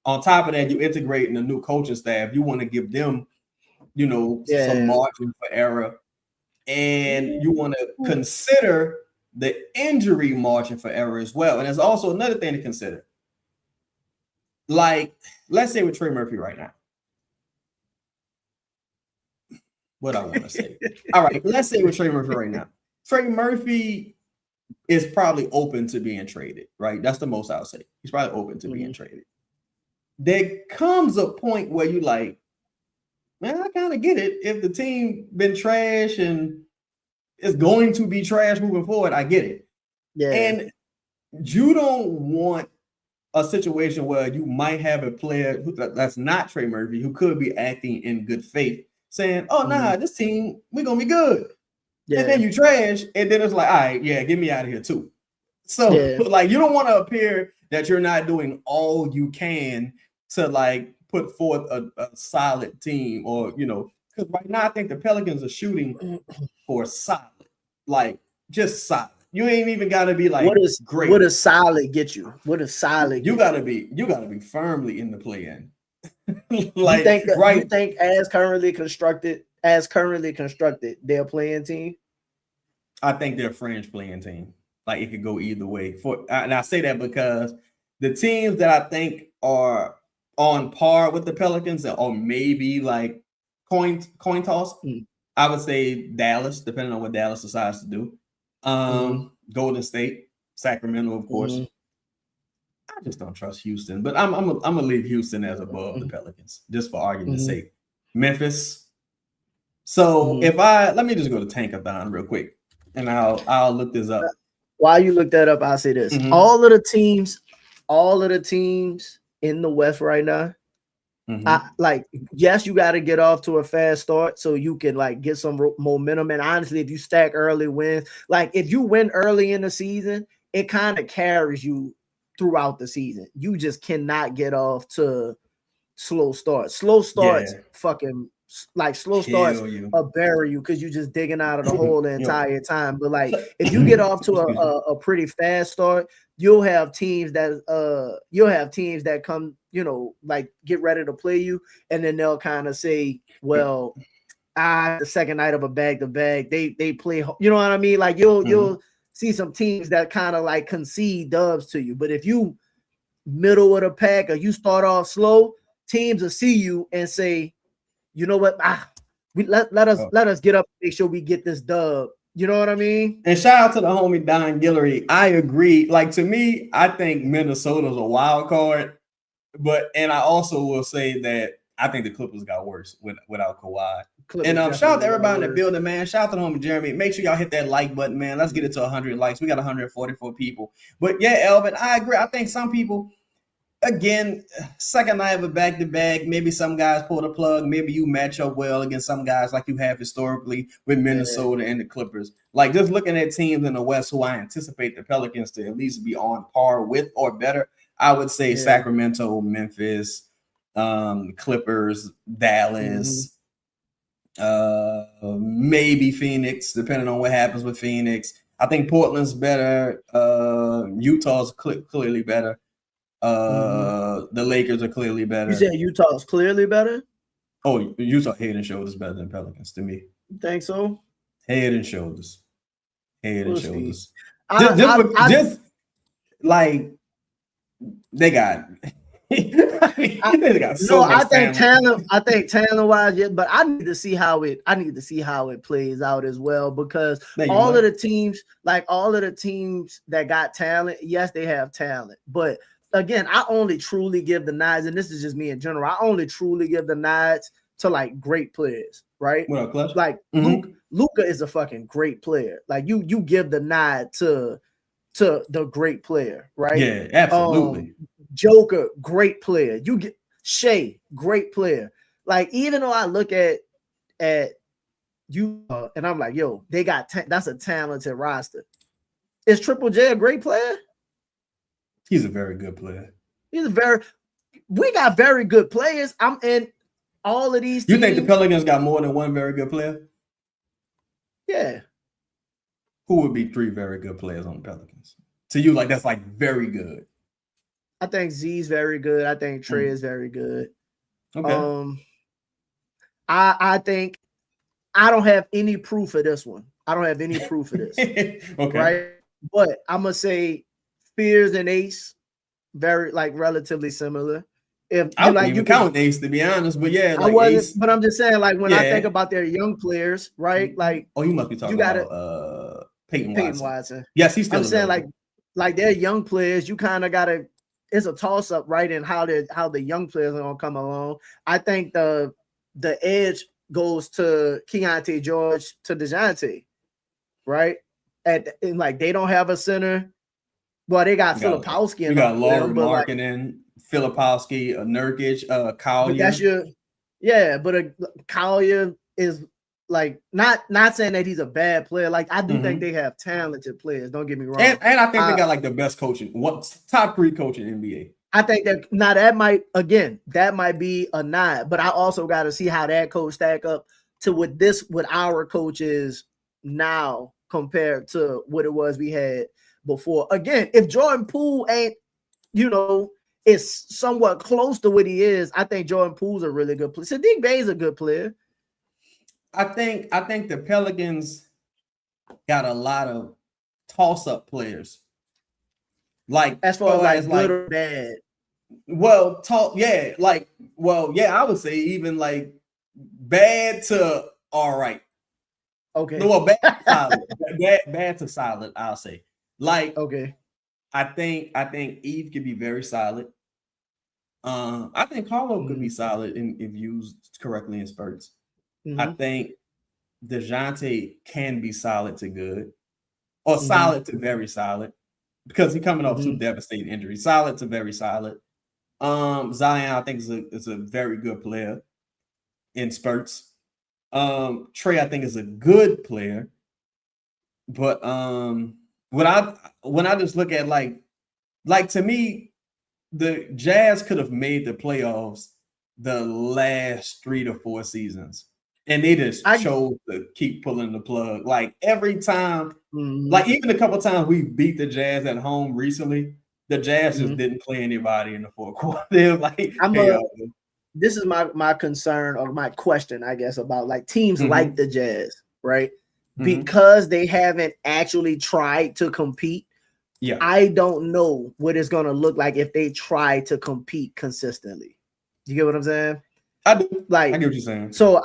On top of that, you integrating a new coaching staff. You want to give them, you know, some margin for error, and you want to consider the injury margin for error as well. And there's also another thing to consider. Like, let's say with Trey Murphy right now. What I want to say. All right, let's say with Trey Murphy right now. Trey Murphy is probably open to being traded, right? That's the most I'll say. He's probably open to being traded. There comes a point where you like, man, I kind of get it. If the team been trash and is going to be trash moving forward, I get it. Yeah. And you don't want a situation where you might have a player that's not Trey Murphy who could be acting in good faith, saying, oh, nah, this team, we're going to be good. Yeah. And then you trash, and then it's like, all right, yeah, get me out of here too. So, like, you don't want to appear that you're not doing all you can to like put forth a solid team, or, you know, because right now I think the Pelicans are shooting for solid, like just solid. You ain't even got to be like great. What does solid get you? What does solid? You gotta be firmly in the play-in. Like, you think as currently constructed, they're playing team? I think they're a fringe playing team. Like, it could go either way. And I say that because the teams that I think are on par with the Pelicans, or maybe like coin toss, I would say Dallas, depending on what Dallas decides to do. Golden State, Sacramento, of course. I just don't trust Houston, but I'm gonna leave Houston as above the Pelicans, just for argument's sake. Memphis. So let me just go to Tankathon real quick, and I'll look this up. While you look that up, I'll say this: all of the teams in the West right now, yes, you got to get off to a fast start so you can like get some momentum. And honestly, if you stack early wins, like if you win early in the season, it kind of carries you throughout the season. You just cannot get off to slow starts. Slow starts fucking like slow starts bury you because you're just digging out of the hole the entire time. But like if you get off to a pretty fast start, you'll have teams that come, you know, like get ready to play you, and then they'll kind of say, well, the second night of a bag-to-bag, they play, you know what I mean? Like you'll see some teams that kind of like concede dubs to you. But if you middle of the pack or you start off slow, teams will see you and say, you know what? Let us get up and make sure we get this dub. You know what I mean? And shout out to the homie Don Guillory. I agree. Like, to me, I think Minnesota's a wild card, and I also will say that I think the Clippers got worse without Kawhi. And shout out to everybody in the building, man. Shout out to the homie Jeremy. Make sure y'all hit that like button, man. Let's get it to 100 likes. We got 144 people. But yeah, Elvin, I agree. I think some people, again, second night of a back-to-back, maybe some guys pull the plug. Maybe you match up well against some guys like you have historically with Minnesota and the Clippers. Like, just looking at teams in the West who I anticipate the Pelicans to at least be on par with or better, I would say Yeah. Sacramento, Memphis, Clippers, Dallas, maybe Phoenix, depending on what happens with Phoenix. I think Portland's better. Utah's clearly better. The Lakers are clearly better. You said Utah's clearly better? Oh, Utah head and shoulders better than Pelicans to me. You think so? Head and shoulders. Head and shoulders. Just like they got. They got so much talent. I think talent wise, yeah, but I need to see how it plays out as well, because all of the teams that got talent, yes, they have talent, but again, I only truly give the nods, and this is just me in general. I only truly give the nods to like great players, right? What up, Clutch? Like Luka is a fucking great player. Like you give the nod to the great player, right? Yeah, absolutely. Joker, great player. You get Shea, great player. Like even though I look at you and I'm like, yo, they got that's a talented roster. Is Triple J a great player? He's a very good player. We got very good players. I'm in all of these teams. You think the Pelicans got more than one very good player? Yeah. Who would be 3 very good players on the Pelicans? To you, like that's like very good. I think Z's very good. I think Trey is very good. Okay. I think I don't have any proof of this one. I don't have any proof of this. Okay. Right. But I'm gonna say Spears and Ace, very like relatively similar. If I wouldn't even count Ace, to be honest, but yeah, like I wasn't, Ace, but I'm just saying, like when I think about their young players, right? Like, oh, you must be talking about Peyton Watson. Yes, he's still. I'm saying like they're young players. You kind of gotta. It's a toss up, right? And how the young players are gonna come along. I think the edge goes to Keontae George to DeJounte, right? And like they don't have a center. Well, they got Filipowski. You got Laurie Markkinen, Filipowski, Nurkic, Collier. But Collier is like not saying that he's a bad player. Like I do think they have talented players. Don't get me wrong. And I think they got like the best coaching, top 3 coaching in NBA. I think that might be a nod, but I also got to see how that coach stack up to what our coach is now compared to what it was we had before. Again, if Jordan Poole ain't, is somewhat close to what he is, I think Jordan Poole's a really good player. Saddiq Bey's a good player. I think the Pelicans got a lot of toss-up players. Like as far as good or bad. I would say even like bad to all right. Okay. No, well, bad to solid. bad to solid, I'll say. Like, okay. I think Eve could be very solid. I think Carlo could be solid if used correctly in spurts. I think DeJounte can be solid to good, or solid to very solid, because he's coming off 2 devastating injuries. Solid to very solid. Zion, I think is a very good player in spurts. Trey, I think is a good player, but when I just look at like to me, the Jazz could have made the playoffs the last 3 to 4 seasons. And they just chose to keep pulling the plug. Like every time, like even a couple times we beat the Jazz at home recently, the Jazz just didn't play anybody in the 4th quarter. They were like, this is my concern or my question, I guess, about like teams like the Jazz, right? Because they haven't actually tried to compete. Yeah, I don't know what it's gonna look like if they try to compete consistently. You get what I'm saying? I do. Like, I get what you're saying. So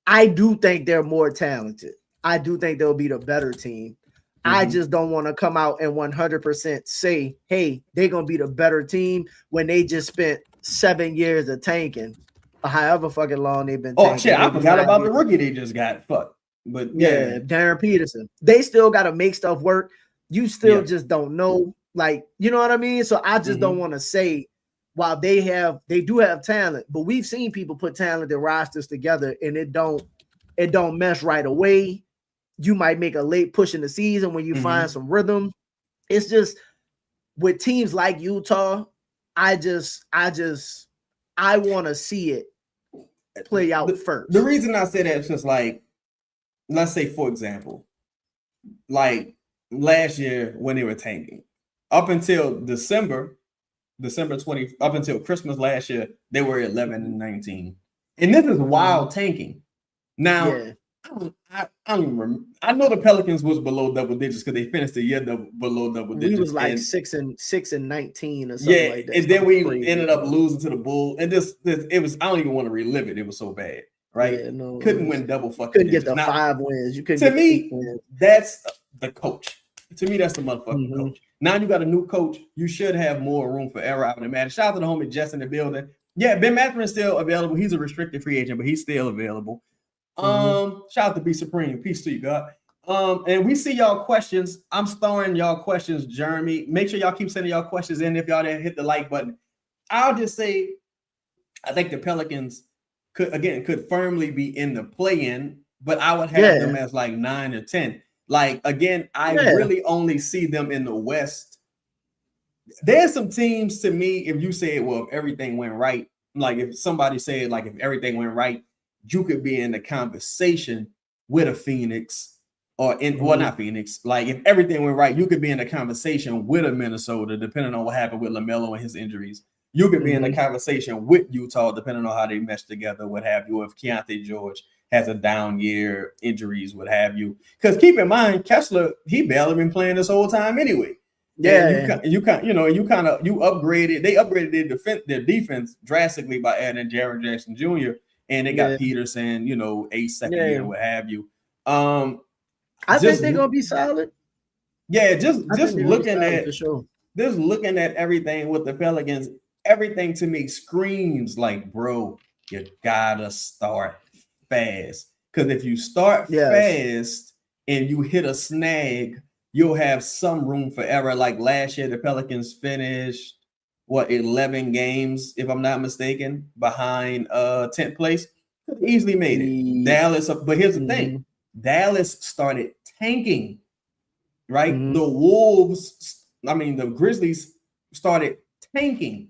I do think they're more talented. I do think they'll be the better team. I just don't want to come out and 100% say, hey, they're going to be the better team when they just spent 7 years of tanking, or however fucking long they've been tanking. Oh, shit, I forgot about the rookie they just got. Fuck. But yeah, Darren Peterson. They still got to make stuff work. You still just don't know. Like, you know what I mean? So I just don't want to say, while they do have talent, but we've seen people put talented rosters together and it don't mesh right away. You might make a late push in the season when you find some rhythm. It's just with teams like Utah, I want to see it play out first. The reason I say that is just like, let's say, for example, like last year when they were tanking, up until December 20, up until Christmas last year, they were 11-19. And this is wild tanking. Now, I don't even remember. I know the Pelicans was below double digits because they finished the year below double digits. We was like 6-19 or something like that. And then we ended up losing to the Bulls. And it was, I don't even want to relive it. It was so bad, right? Yeah, no, couldn't win double fucking couldn't digits. Get the 5 wins. You couldn't to get me, 8 wins. That's the coach. To me, that's the motherfucking coach. Now you got a new coach. You should have more room for error. I would imagine. Shout out to the homie Jess in the building. Yeah, Ben Mathurin is still available. He's a restricted free agent, but he's still available. Shout out to Be Supreme. Peace to you, God. And we see y'all questions. I'm storing y'all questions, Jeremy. Make sure y'all keep sending y'all questions in if y'all didn't hit the like button. I'll just say, I think the Pelicans could firmly be in the play-in, but I would have them as like 9 or 10. Like, again, I really only see them in the West. There's some teams to me, if you say, well, if everything went right, like if somebody said, like, if everything went right, you could be in the conversation with a Phoenix or well, not Phoenix. Like, if everything went right, you could be in a conversation with a Minnesota, depending on what happened with LaMelo and his injuries. You could be in a conversation with Utah, depending on how they mesh together, what have you. If Keontae George has a down year, injuries, what have you. Because keep in mind, Kessler, he barely been playing this whole time anyway. Yeah, you upgraded. They upgraded their defense drastically by adding Jaren Jackson Jr. and they got Peterson, a second year, what have you. I think they're gonna be solid. Yeah, just looking at everything with the Pelicans, everything to me screams like, bro, you gotta start fast. Because if you start fast and you hit a snag, you'll have some room for error. Like last year, the Pelicans finished 11 games, if I'm not mistaken, behind 10th place. Could have easily made it. Dallas, but here's the thing: Dallas started tanking, right? The Grizzlies started tanking.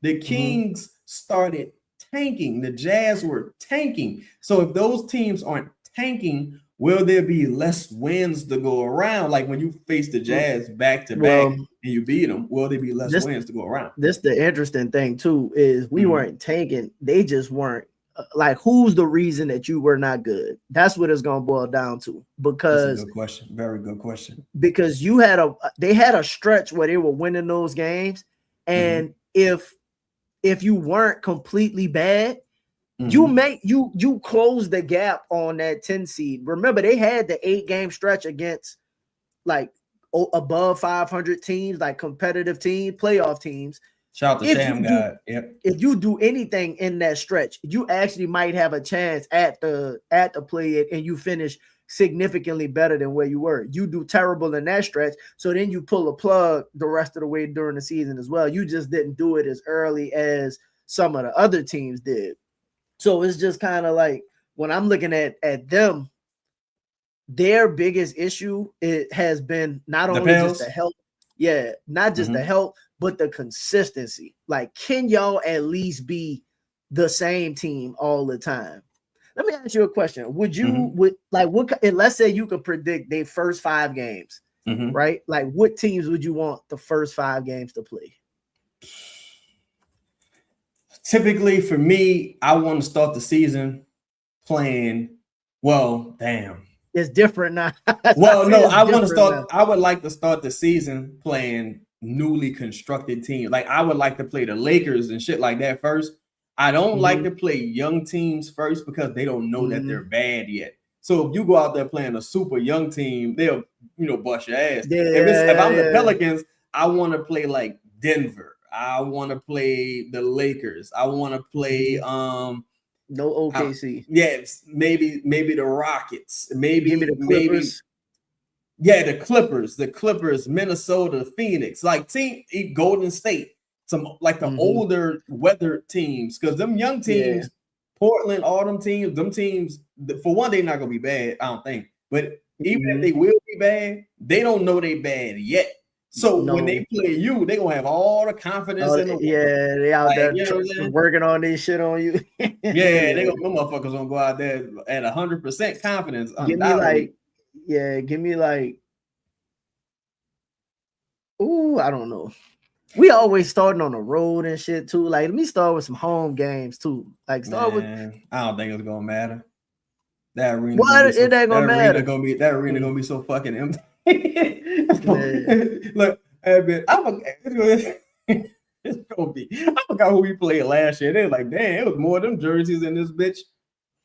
The Kings started tanking. The Jazz were tanking. So if those teams aren't tanking, will there be less wins to go around? Like when you face the Jazz back to back and you beat them, will there be less wins to go around? This the interesting thing too is we weren't tanking. They just weren't. Like, who's the reason that you were not good? That's what it's gonna boil down to. Because that's a good question, very good question. Because they had a stretch where they were winning those games, and if you weren't completely bad, you close the gap on that 10 seed. Remember, they had the 8-game stretch against like above 500 teams, like competitive teams, playoff teams. Shout out to Sham God. Yep. If you do anything in that stretch, you actually might have a chance at the play and you finish significantly better than where you were. You do terrible in that stretch, so then you pull a plug the rest of the way during the season as well. You just didn't do it as early as some of the other teams did. So it's just kind of like when I'm looking at them, their biggest issue has been not only just the health, not just the health, but the consistency. Like, can y'all at least be the same team all the time? Let me ask you a question. Would you let's say you could predict their first 5 games, right? Like, what teams would you want the first 5 games to play? Typically for me, I want to start the season playing, it's different now. I would like to start the season playing newly constructed teams. Like, I would like to play the Lakers and shit like that first. I don't like to play young teams first because they don't know that they're bad yet. So if you go out there playing a super young team, they'll bust your ass. If I'm the Pelicans, I want to play like Denver. I want to play the Lakers. I want to play no OKC. Maybe the Rockets. Maybe the Clippers. The Clippers, Minnesota, Phoenix, like Golden State, some like the older weather teams, because them young teams, Portland, all them teams, for one, they're not gonna be bad, I don't think. But even if they will be bad, they don't know they bad yet. So No. when they play you, they're gonna have all the confidence in the world. Yeah, they out Like, there you know what I'm saying? working on this shit on you. Yeah, they gonna, them motherfuckers gonna go out there at 100% confidence. Give me like, ooh, I don't know. We always starting on the road and shit too. Like, let me start with some home games too. Like, start with. I don't think it's gonna matter. That arena gonna be so fucking empty. Look, it's gonna be. I forgot who we played last year. They were like, damn, it was more of them jerseys in this bitch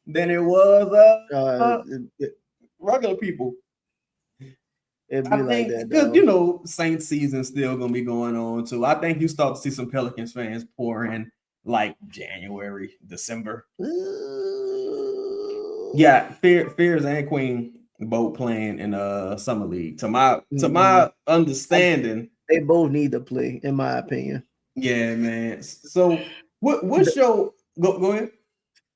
than it was regular people. It'd be like that because you know Saints season still gonna be going on too. I think you start to see some Pelicans fans pour in like January, December. Yeah, Fears and Queen both playing in summer league. To my understanding, they both need to play, in my opinion. Yeah, man. So what's your go ahead?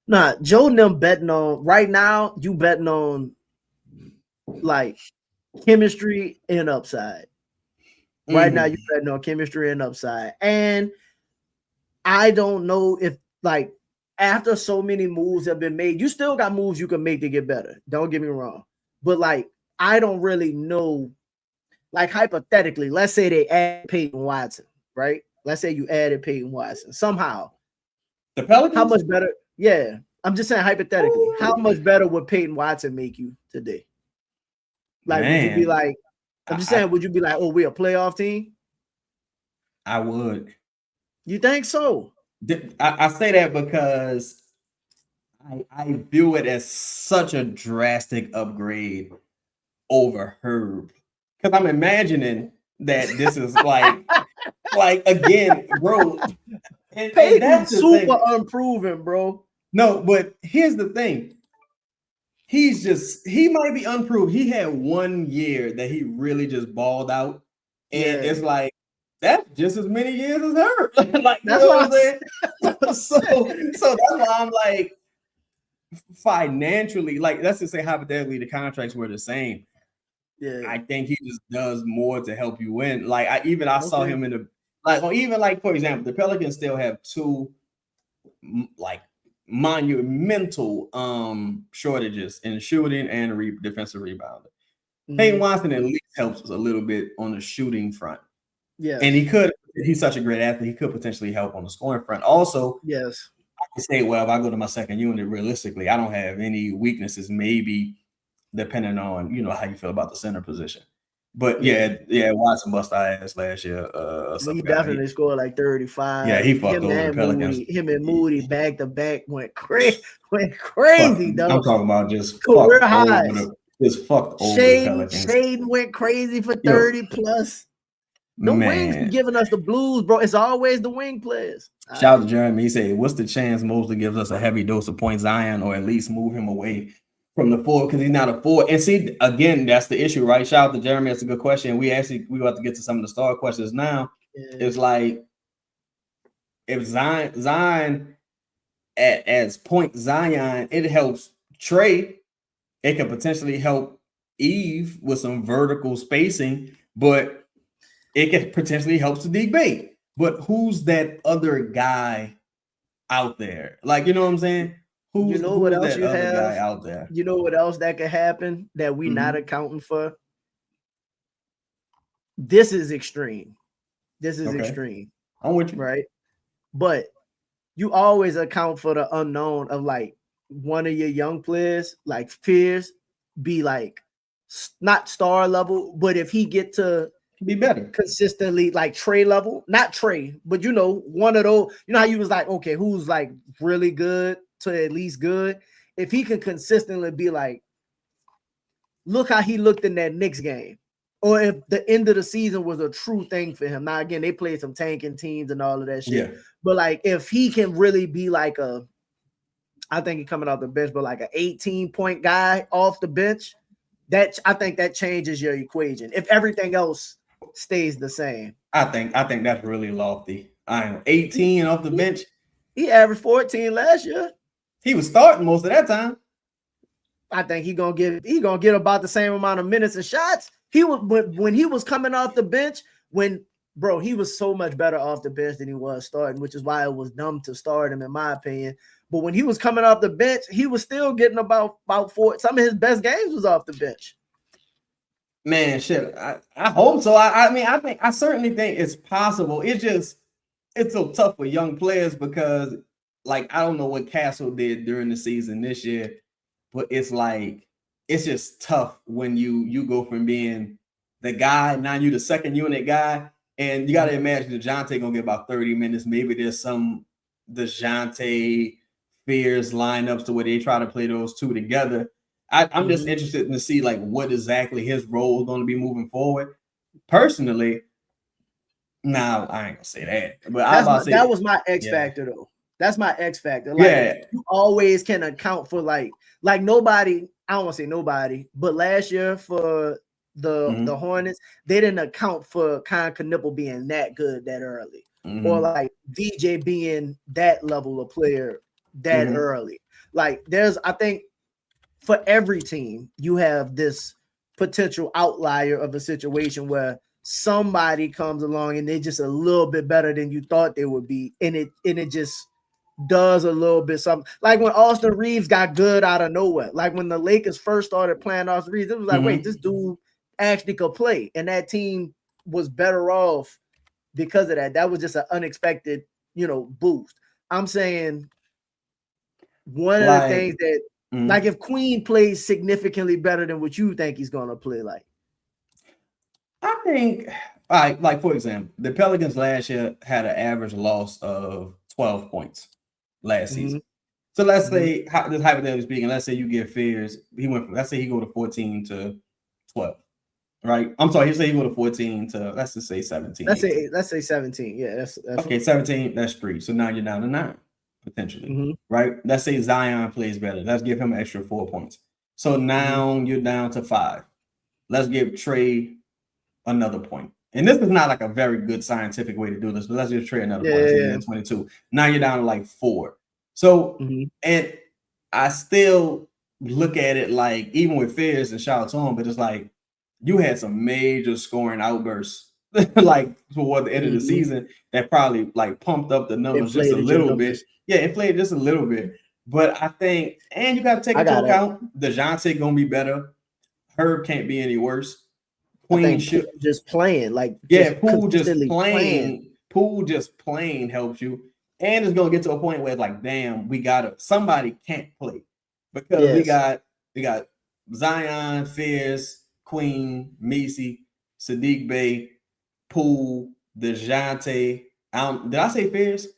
Nah, Joe and them betting on right now. You betting on like chemistry and upside. Right now, you betting on chemistry and upside. And I don't know if like after so many moves have been made, you still got moves you can make to get better. Don't get me wrong. But like I don't really know. Like hypothetically, let's say they add Peyton Watson, right? Let's say you added Peyton Watson somehow. The Pelicans? How much better? Yeah, I'm just saying hypothetically, how much better would Peyton Watson make you today? Like, would you be like, I'm just saying, would you be like, oh, we're a playoff team? I would. You think so? I say that because I view it as such a drastic upgrade over Herb. Because I'm imagining that this is like again, bro. Peyton's super unproven, bro. No, but here's the thing. He might be unproved. He had 1 year that he really just balled out. And it's like, that's just as many years as her. Like, that's what I'm saying. so that's why I'm like, financially, like, let's just say hypothetically, the contracts were the same. Yeah, I think he just does more to help you win. Like, I saw him in the for example, the Pelicans still have two like monumental shortages in shooting and defensive rebounding. Peyton Watson at least helps us a little bit on the shooting front. Yeah, and he's such a great athlete, he could potentially help on the scoring front. Also, yes, I can say, well, if I go to my second unit, realistically, I don't have any weaknesses, maybe depending on, how you feel about the center position. But yeah, Watson bust our ass last year. He definitely scored like 35. Yeah, he fucked over the Pelicans. Him and Moody back to back went crazy, though. I'm talking about just career highs. Just fucked over the Pelicans. Shade went crazy for 30 plus. The wings be giving us the blues, bro. It's always the wing players. Shout out to Jeremy. He said, "What's the chance Mosley gives us a heavy dose of point Zion, or at least move him away from the forward because he's not a forward?" And see, again, that's the issue, right? Shout out to Jeremy. That's a good question. We about to get to some of the star questions now. Yeah. It's like if Zion as point Zion, it helps Trey. It can potentially help Eve with some vertical spacing, but it can potentially help Sadiq Bey. But who's that other guy out there? Like, you know what I'm saying? Who's what else you have guy out there? You know what else that could happen that we not accounting for? This is extreme. Extreme. I'm with you. Right? But you always account for the unknown of like one of your young players, like Fears, be like not star level, but if he get to be better consistently, like Trey level, not Trey, but one of those, how you was like, okay, who's like really good to at least good? If he can consistently be like, look how he looked in that Knicks game, or if the end of the season was a true thing for him. Now, again, they played some tanking teams and all of that shit. Yeah. But like, if he can really be like I think he's coming off the bench, but like an 18-point guy off the bench, I think that changes your equation. If everything else stays the same, I think that's really lofty. I am 18 off the bench. He averaged 14 last year. He was starting most of that time. I think he gonna get about the same amount of minutes and shots. He was when he was coming off the bench when bro, he was so much better off the bench than he was starting, which is why it was dumb to start him, in my opinion. But when he was coming off the bench, he was still getting about 4. Some of his best games was off the bench. Man, shit. I hope so. I certainly think it's possible. It's so tough for young players because, like, I don't know what Castle did during the season this year, but it's like it's just tough when you go from being the guy, now you the second unit guy, and you got to imagine DeJounte gonna get about 30 minutes. Maybe there's some DeJounte Fears lineups to where they try to play those two together. I'm just interested to see like what exactly his role is going to be moving forward. Personally, now I ain't gonna say that, but that was my X factor though. That's my X factor. Like you always can account for like nobody. I don't want to say nobody, but last year for the Hornets, they didn't account for Con Knipple being that good that early, or like VJ being that level of player that early. Like I think. For every team, you have this potential outlier of a situation where somebody comes along and they're just a little bit better than you thought they would be, and it just does a little bit something. Like when Austin Reeves got good out of nowhere. Like when the Lakers first started playing Austin Reeves, it was like, wait, this dude actually could play, and that team was better off because of that. That was just an unexpected, boost. I'm saying one of the things that. Like if Queen plays significantly better than what you think he's gonna play, like I think, all right, like for example, the Pelicans last year had an average loss of 12 points last season. So let's say, just hypothetically speaking, let's say you give Fears, let's say he go to 14 to 12, right? I'm sorry, he go to 14 to let's just say 17. Let's say 17. Yeah, that's okay. 17, that's 3. So now you're down to 9. Potentially, right? Let's say Zion plays better. Let's give him an extra 4 points. So now you're down to 5. Let's give Trey another point. And this is not like a very good scientific way to do this, but let's give Trey another point. Yeah. 22. Now you're down to like 4. So, and I still look at it like, even with Fears and shout out to him, but it's like you had some major scoring outbursts like toward the end of the season that probably like pumped up the numbers just a little bit. Yeah, inflated just a little bit. But I think, and you got to take into account, DeJounte going to be better. Herb can't be any worse. Queen should just playing. Like, Poole just playing. Poole just playing helps you. And it's going to get to a point where it's like, damn, somebody can't play. Because we got Zion, Fears, Queen, Macy, Sadiq Bey, Poole, DeJounte. Did I say Fears?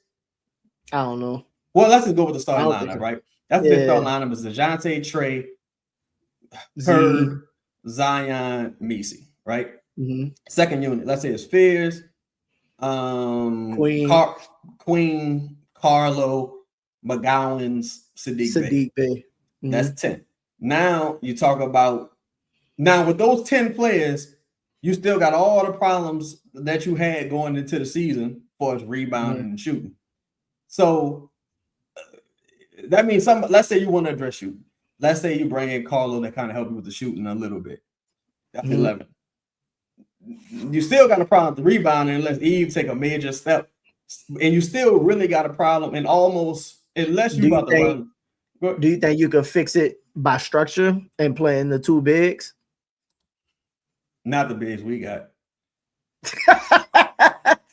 I don't know. Well, let's just go with the starting lineup, right? That's the starting lineup is DeJounte, Trey, Herb, Zion, Macy, right? Second unit, let's say it's Fears, Queen, Carlo, McGowan's, Sadiq Bey. That's 10. Now you talk about with those 10 players, you still got all the problems that you had going into the season for rebounding and shooting. So that means let's say you want to address shooting. Let's say you bring in Carlo that kind of help you with the shooting a little bit. That's 11. You still got a problem with the rebounding unless Eve take a major step. And you still really got a problem unless you about to run. Do you think you could fix it by structure and playing the 2 bigs? Not the bigs we got.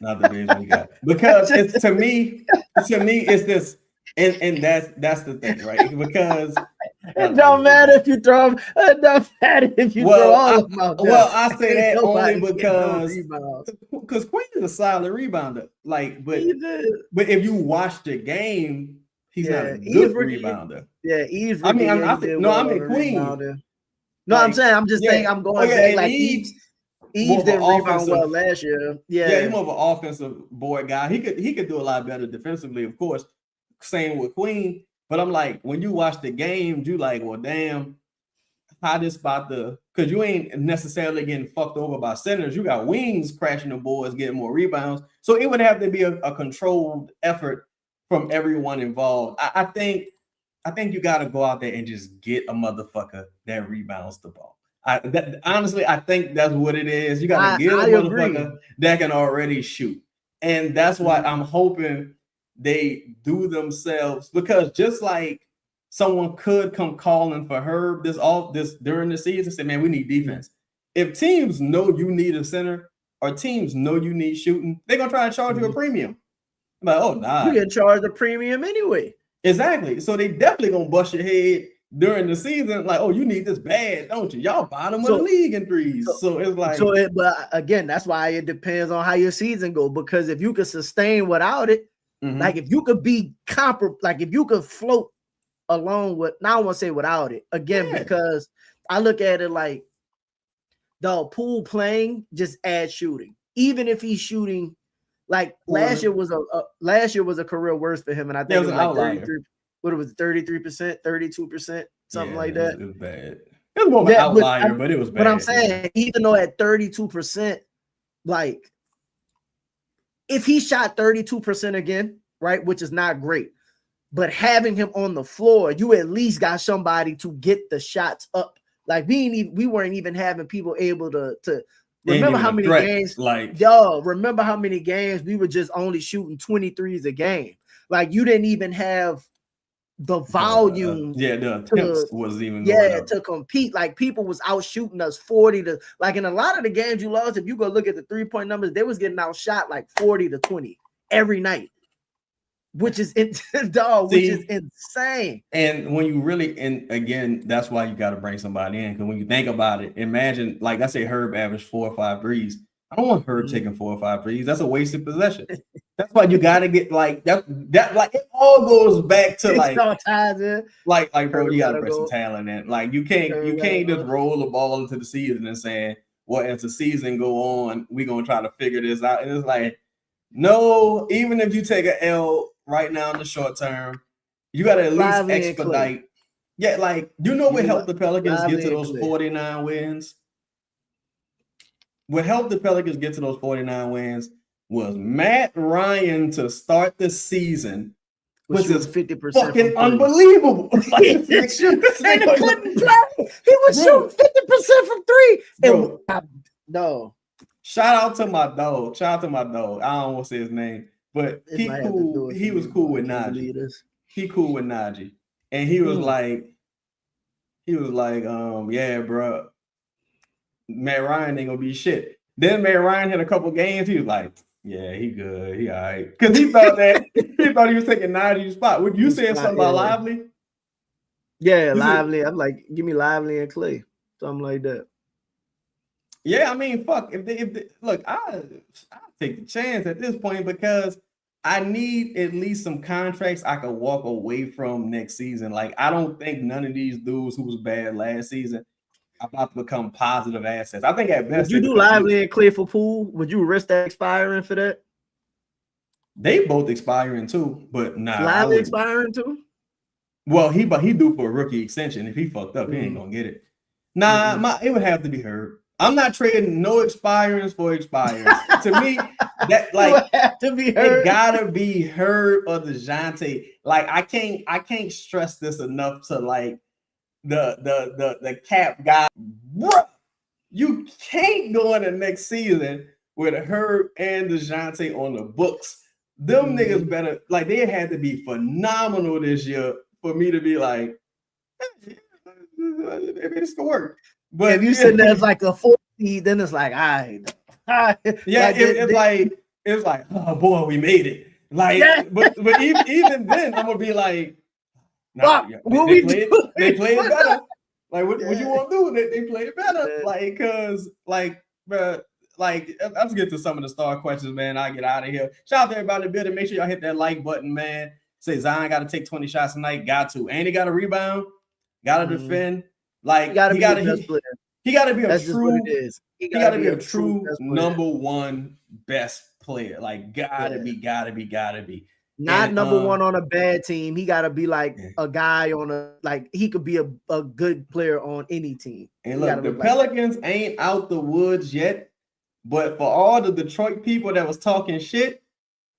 Not the bigs we got. Because it's to me it's this, and that's the thing, right? Because it don't matter if you throw them. It don't matter if you throw all of them out there. Well, I say that only because Queen is a solid rebounder. Like, but if you watch the game, he's not a good rebounder. Yeah, Eve's. I mean Queen. No, I'm saying I'm just saying I'm going back like Eve didn't rebound well last year. Yeah, he's more of an offensive board guy. He could do a lot better defensively, of course. Same with Queen. But I'm like, when you watch the game, you like, well, damn, how this about because you ain't necessarily getting fucked over by centers. You got wings crashing the boards, getting more rebounds. So it would have to be a controlled effort from everyone involved. I think you got to go out there and just get a motherfucker that rebounds the ball. Honestly, I think that's what it is. You got to get a motherfucker that can already shoot. And that's why I'm hoping they do themselves, because just like someone could come calling for Herb this during the season, say, man, we need defense. If teams know you need a center or teams know you need shooting, they're gonna try to charge you a premium. I'm like, oh nah. You get charged a premium anyway. Exactly. So they definitely gonna bust your head during the season, like, oh, you need this bad, don't you? Y'all bottom of the league in threes. So it's like, but again, that's why it depends on how your season go. Because if you could sustain without it, like if you could be comparable, like if you could float along with, now I won't say without it again, because I look at it like the pool playing just adds shooting. Even if he's shooting, like last year was a career worst for him, and I think it was like 33. What it was, 33%, 32%, something like that. It was bad. It was more of an outlier, but it was bad. But I'm saying, even though at 32%, like if he shot 32% again, right, which is not great, but having him on the floor, you at least got somebody to get the shots up. Like we weren't even having people able to remember how many games, remember how many games we were just only shooting 23s a game. Like you didn't even have the volume, the attempts wasn't even to compete. Like people was out shooting us 40 to, like in a lot of the games you lost, if you go look at the 3-point numbers, they was getting outshot like 40 to 20 every night, which is which is insane. And when you really, and again, that's why you got to bring somebody in, because when you think about it, imagine, like I say, Herb averaged 4 or 5 threes. I don't want Herb taking 4 or 5 threes. That's a wasted possession. That's why you got to get like that. Like it all goes back to like bro, you got to bring some talent in. Like you can't just roll the ball into the season and saying, well, as the season go on, we're gonna try to figure this out. And it's like, no, even if you take an L right now in the short term, you got to at least expedite. Yeah, like what helped the Pelicans get to those 49 wins. What helped the Pelicans get to those 49 wins was Matt Ryan to start the season, which is 50% fucking unbelievable. Like, he couldn't play. He was shooting 50% from three. No. Shout out to my dog. I don't want to say his name, but he was cool with Najee. He cool with Najee, and he was like, yeah, bro. Matt Ryan ain't gonna be shit. Then Matt Ryan had a couple games. He was like, yeah, he good. He all right. Because he thought he was taking Najee's spot. Would you say something about Lively? Yeah, Lively. I'm like, give me Lively and Clay. Something like that. Yeah, I mean, fuck. If they look, I'll take the chance at this point, because I need at least some contracts I could walk away from next season. Like, I don't think none of these dudes who was bad last season about to become positive assets. I think at best, would you do Lively and Clay for Poole? Would you risk that expiring for that? They both expiring too, but nah. Lively expiring too? Well, he do for a rookie extension. If he fucked up, he ain't gonna get it. Nah, it would have to be Herb. I'm not trading no expirings for expirings. To me, that like have to be Herb. It gotta be Herb or DeJounte. Like I can't stress this enough to like the cap guy. Bruh, you can't go in the next season with Herb and DeJounte on the books. Them niggas better, like, they had to be phenomenal this year for me to be like, maybe this could work. But if you said that's like a 4 seed, then it's like, all right. Yeah, it's like, oh boy, we made it. Like, yeah. but even then, I'm gonna be like, nah, they played it better. Like, what you want to do? They played it better. Yeah. Like, cause let's get to some of the star questions, man. I'll get out of here. Shout out to everybody in the building. Make sure y'all hit that like button, man. Say Zion got to take 20 shots tonight. Got to. And he got to rebound. Got to defend. Like, he got to be a true number one best player. Like, gotta be. Not number one on a bad team. He got to be like a guy on he could be a good player on any team. And look, the Pelicans ain't out the woods yet, but for all the Detroit people that was talking shit,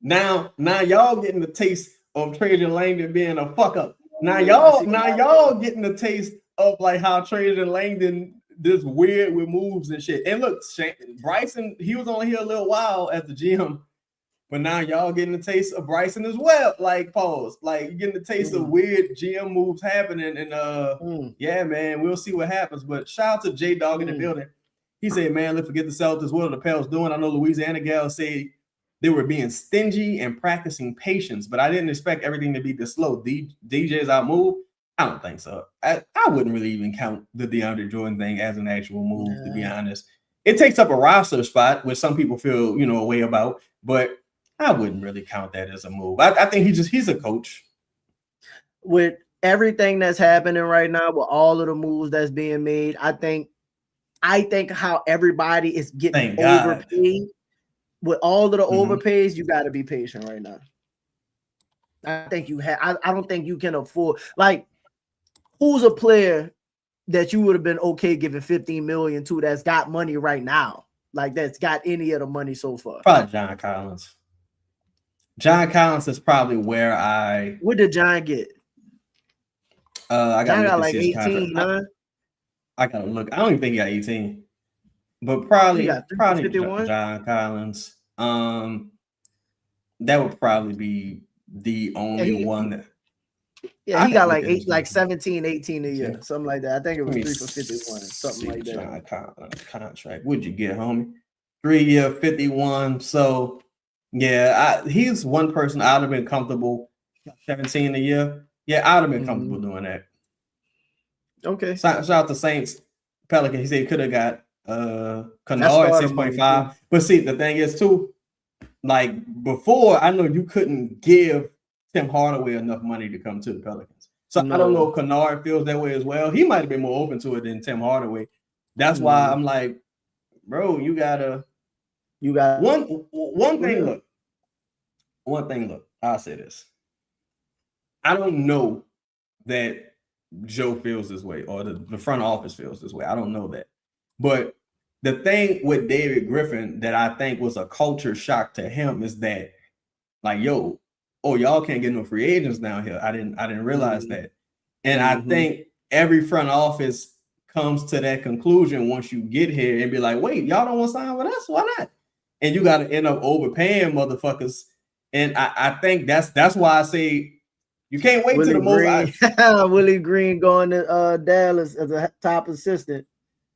now y'all getting the taste of Trajan Langdon being a fuck up. Now y'all getting the taste of like how Trajan Langdon this weird with moves and shit. And look, Bryson, he was only here a little while at the gym, but now y'all getting the taste of Bryson as well. Like, pause. Like, you getting the taste of weird GM moves happening. And yeah, man, we'll see what happens. But shout out to J Dog in the building. He said, man, let's forget the Celtics. What are the Pels doing? I know Louisiana gals say they were being stingy and practicing patience, but I didn't expect everything to be this slow. DJ's out move. I don't think so. I wouldn't really even count the DeAndre Jordan thing as an actual move, to be honest. It takes up a roster spot, which some people feel, a way about, but I wouldn't really count that as a move. I think he's a coach. With everything that's happening right now, with all of the moves that's being made, I think how everybody is getting overpaid. With all of the overpays, you got to be patient right now. I think you have. I don't think you can afford. Like, who's a player that you would have been okay giving $15 million to that's got money right now? Like, that's got any of the money so far? Probably John Collins. John Collins is probably where I. What did John get? I got like 18, huh? I gotta look. I don't even think he got 18, but probably John Collins. That would probably be the only one that. Yeah, he got like 17, 18 a year, something like that. I think it was 3 for 51, something like that. John Collins contract. What'd you get, homie? 3-year, 51. So yeah, he's one person I'd have been comfortable. 17 a year. Yeah, I'd have been comfortable doing that. Okay. Shout out to Saints Pelican. He said he could have got Kennard 6.5. But see, the thing is too, like before, I know you couldn't give Tim Hardaway enough money to come to the Pelicans. So I don't know if Kennard feels that way as well. He might have been more open to it than Tim Hardaway. That's why I'm like, bro, you got one thing. Look, I'll say this. I don't know that Joe feels this way or the front office feels this way. I don't know that. But the thing with David Griffin that I think was a culture shock to him is that, like, y'all can't get no free agents down here. I didn't realize that. And I think every front office comes to that conclusion once you get here and be like, wait, y'all don't want to sign with us? Why not? And you got to end up overpaying motherfuckers. And I think that's why I say you can't wait to the most. Willie Green going to Dallas as a top assistant.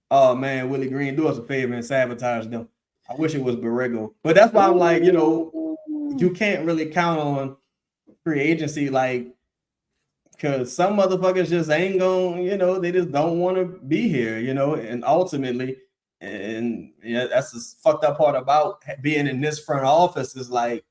Oh man, Willie Green, do us a favor and sabotage them. I wish it was Borrego, but that's why I'm like, you can't really count on free agency, like, because some motherfuckers just ain't going, they just don't want to be here, and ultimately, and that's the fucked up part about being in this front office is like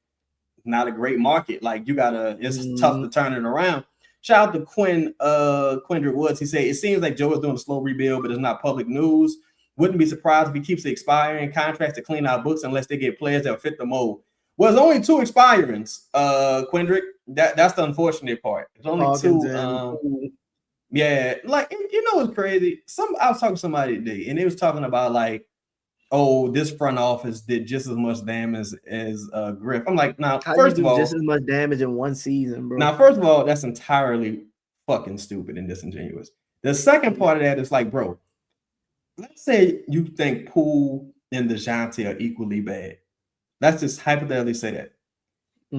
not a great market. Like it's tough to turn it around. Shout out to Quindrick Woods. He said, it seems like Joe is doing a slow rebuild, but it's not public news. Wouldn't be surprised if he keeps expiring contracts to clean out books unless they get players that fit the mold. Well, there's only 2 expirings, Quindrick. That's the unfortunate part. There's only 2. Yeah, like, what's crazy? I was talking to somebody today, and they was talking about like, oh, this front office did just as much damage as Griff. I'm like, now, first of all, just as much damage in one season, bro. Now, first of all, that's entirely fucking stupid and disingenuous. The second part of that is like, bro, let's say you think Poole and DeJounte are equally bad. Let's just hypothetically say that.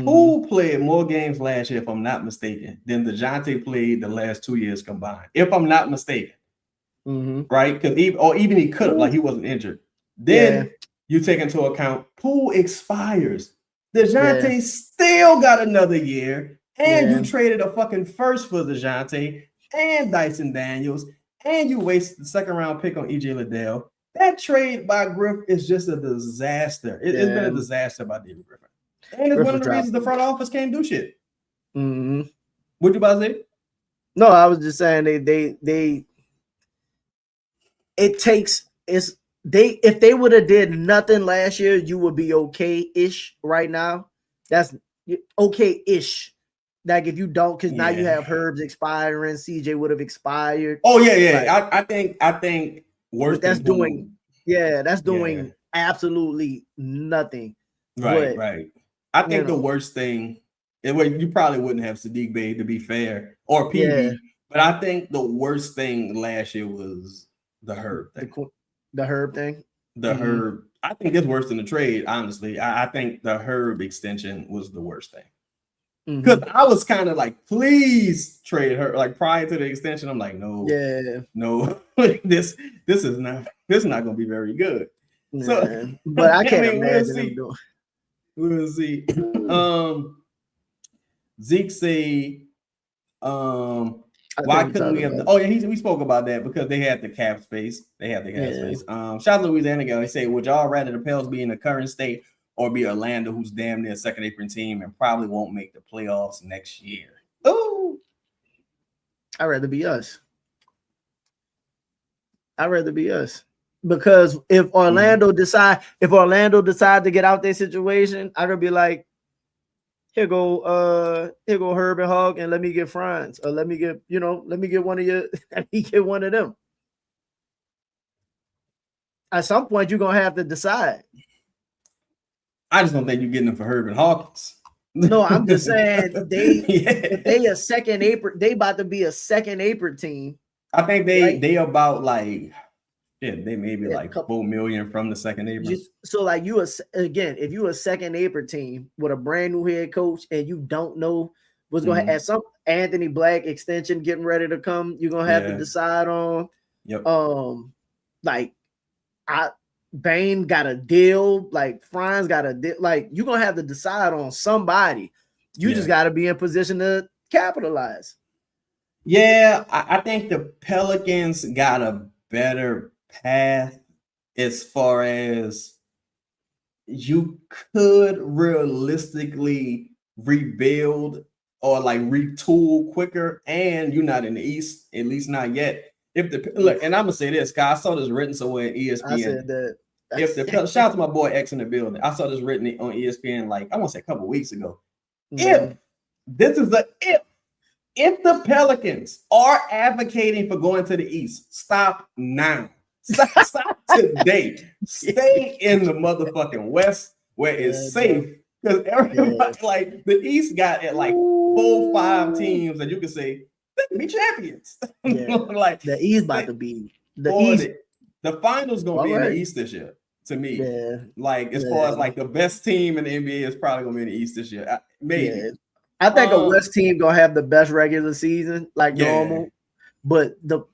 Poole played more games last year, if I'm not mistaken, than DeJounte played the last 2 years combined, if I'm not mistaken. Right? Because even he could have, like, he wasn't injured. Then you take into account Poole expires. DeJounte still got another year, and you traded a fucking first for DeJounte and Dyson Daniels, and you wasted the second round pick on EJ Liddell. That trade by Griff is just a disaster. It's been a disaster by David Griffin. And it's one of the reasons the front office can't do shit. What you about to say? No, I was just saying if they would have did nothing last year, you would be okay-ish right now. That's okay-ish. Like if you don't, because now you have Herbs expiring, CJ would have expired. Oh yeah. Like, I think worse. That's doing absolutely nothing. Right. I think the worst thing, you probably wouldn't have Sadiq Bey, to be fair, or PB, but I think the worst thing last year was The Herb thing. The Herb thing. The Herb. I think it's worse than the trade. Honestly, I think the Herb extension was the worst thing. Because I was kind of like, please trade her. Like prior to the extension, I'm like, no, this is not going to be very good. Nah, so, but I can't imagine them doing. We'll see. Zeke say, why couldn't we have? We spoke about that because they had the cap space. Space. Shout out to Louisiana guy. They say, would y'all rather the Pels be in the current state or be Orlando, who's damn near second apron team and probably won't make the playoffs next year? Oh, I'd rather be us. Because if Orlando decide to get out their situation, I could be like, here go Herb and Hog, and let me get Franz, or let me get one of them. At some point, you're gonna have to decide. I just don't think you're getting them for Herb and Hawkins. No, I'm just saying if they a second apron, they about to be a second apron team. I think they about like they may be like $4 million from the second apron. So like if you a second apron team with a brand new head coach and you don't know what's going to at some Anthony Black extension getting ready to come, you're gonna have to decide on. Bain got a deal, like Franz got a deal, like you're gonna have to decide on somebody. You just got to be in position to capitalize. Yeah, I think the Pelicans got a better path as far as you could realistically rebuild or like retool quicker, and you're not in the East, at least not yet. And I'm gonna say this, guys, I saw this written somewhere in ESPN. I said that. Shout out to my boy X in the building. I saw this written on ESPN like I want to say a couple weeks ago. If the Pelicans are advocating for going to the East, stop now. Stop today. Stay in the motherfucking West where it's safe. Because everybody like the East got at like 4-5 teams that you can say they can be champions. Like the East about to be the East. The finals gonna be in the East this year. To me, like as far as like the best team in the NBA is probably gonna be in the East this year. Maybe. Yeah. I think a West team gonna have the best regular season, like normal. But the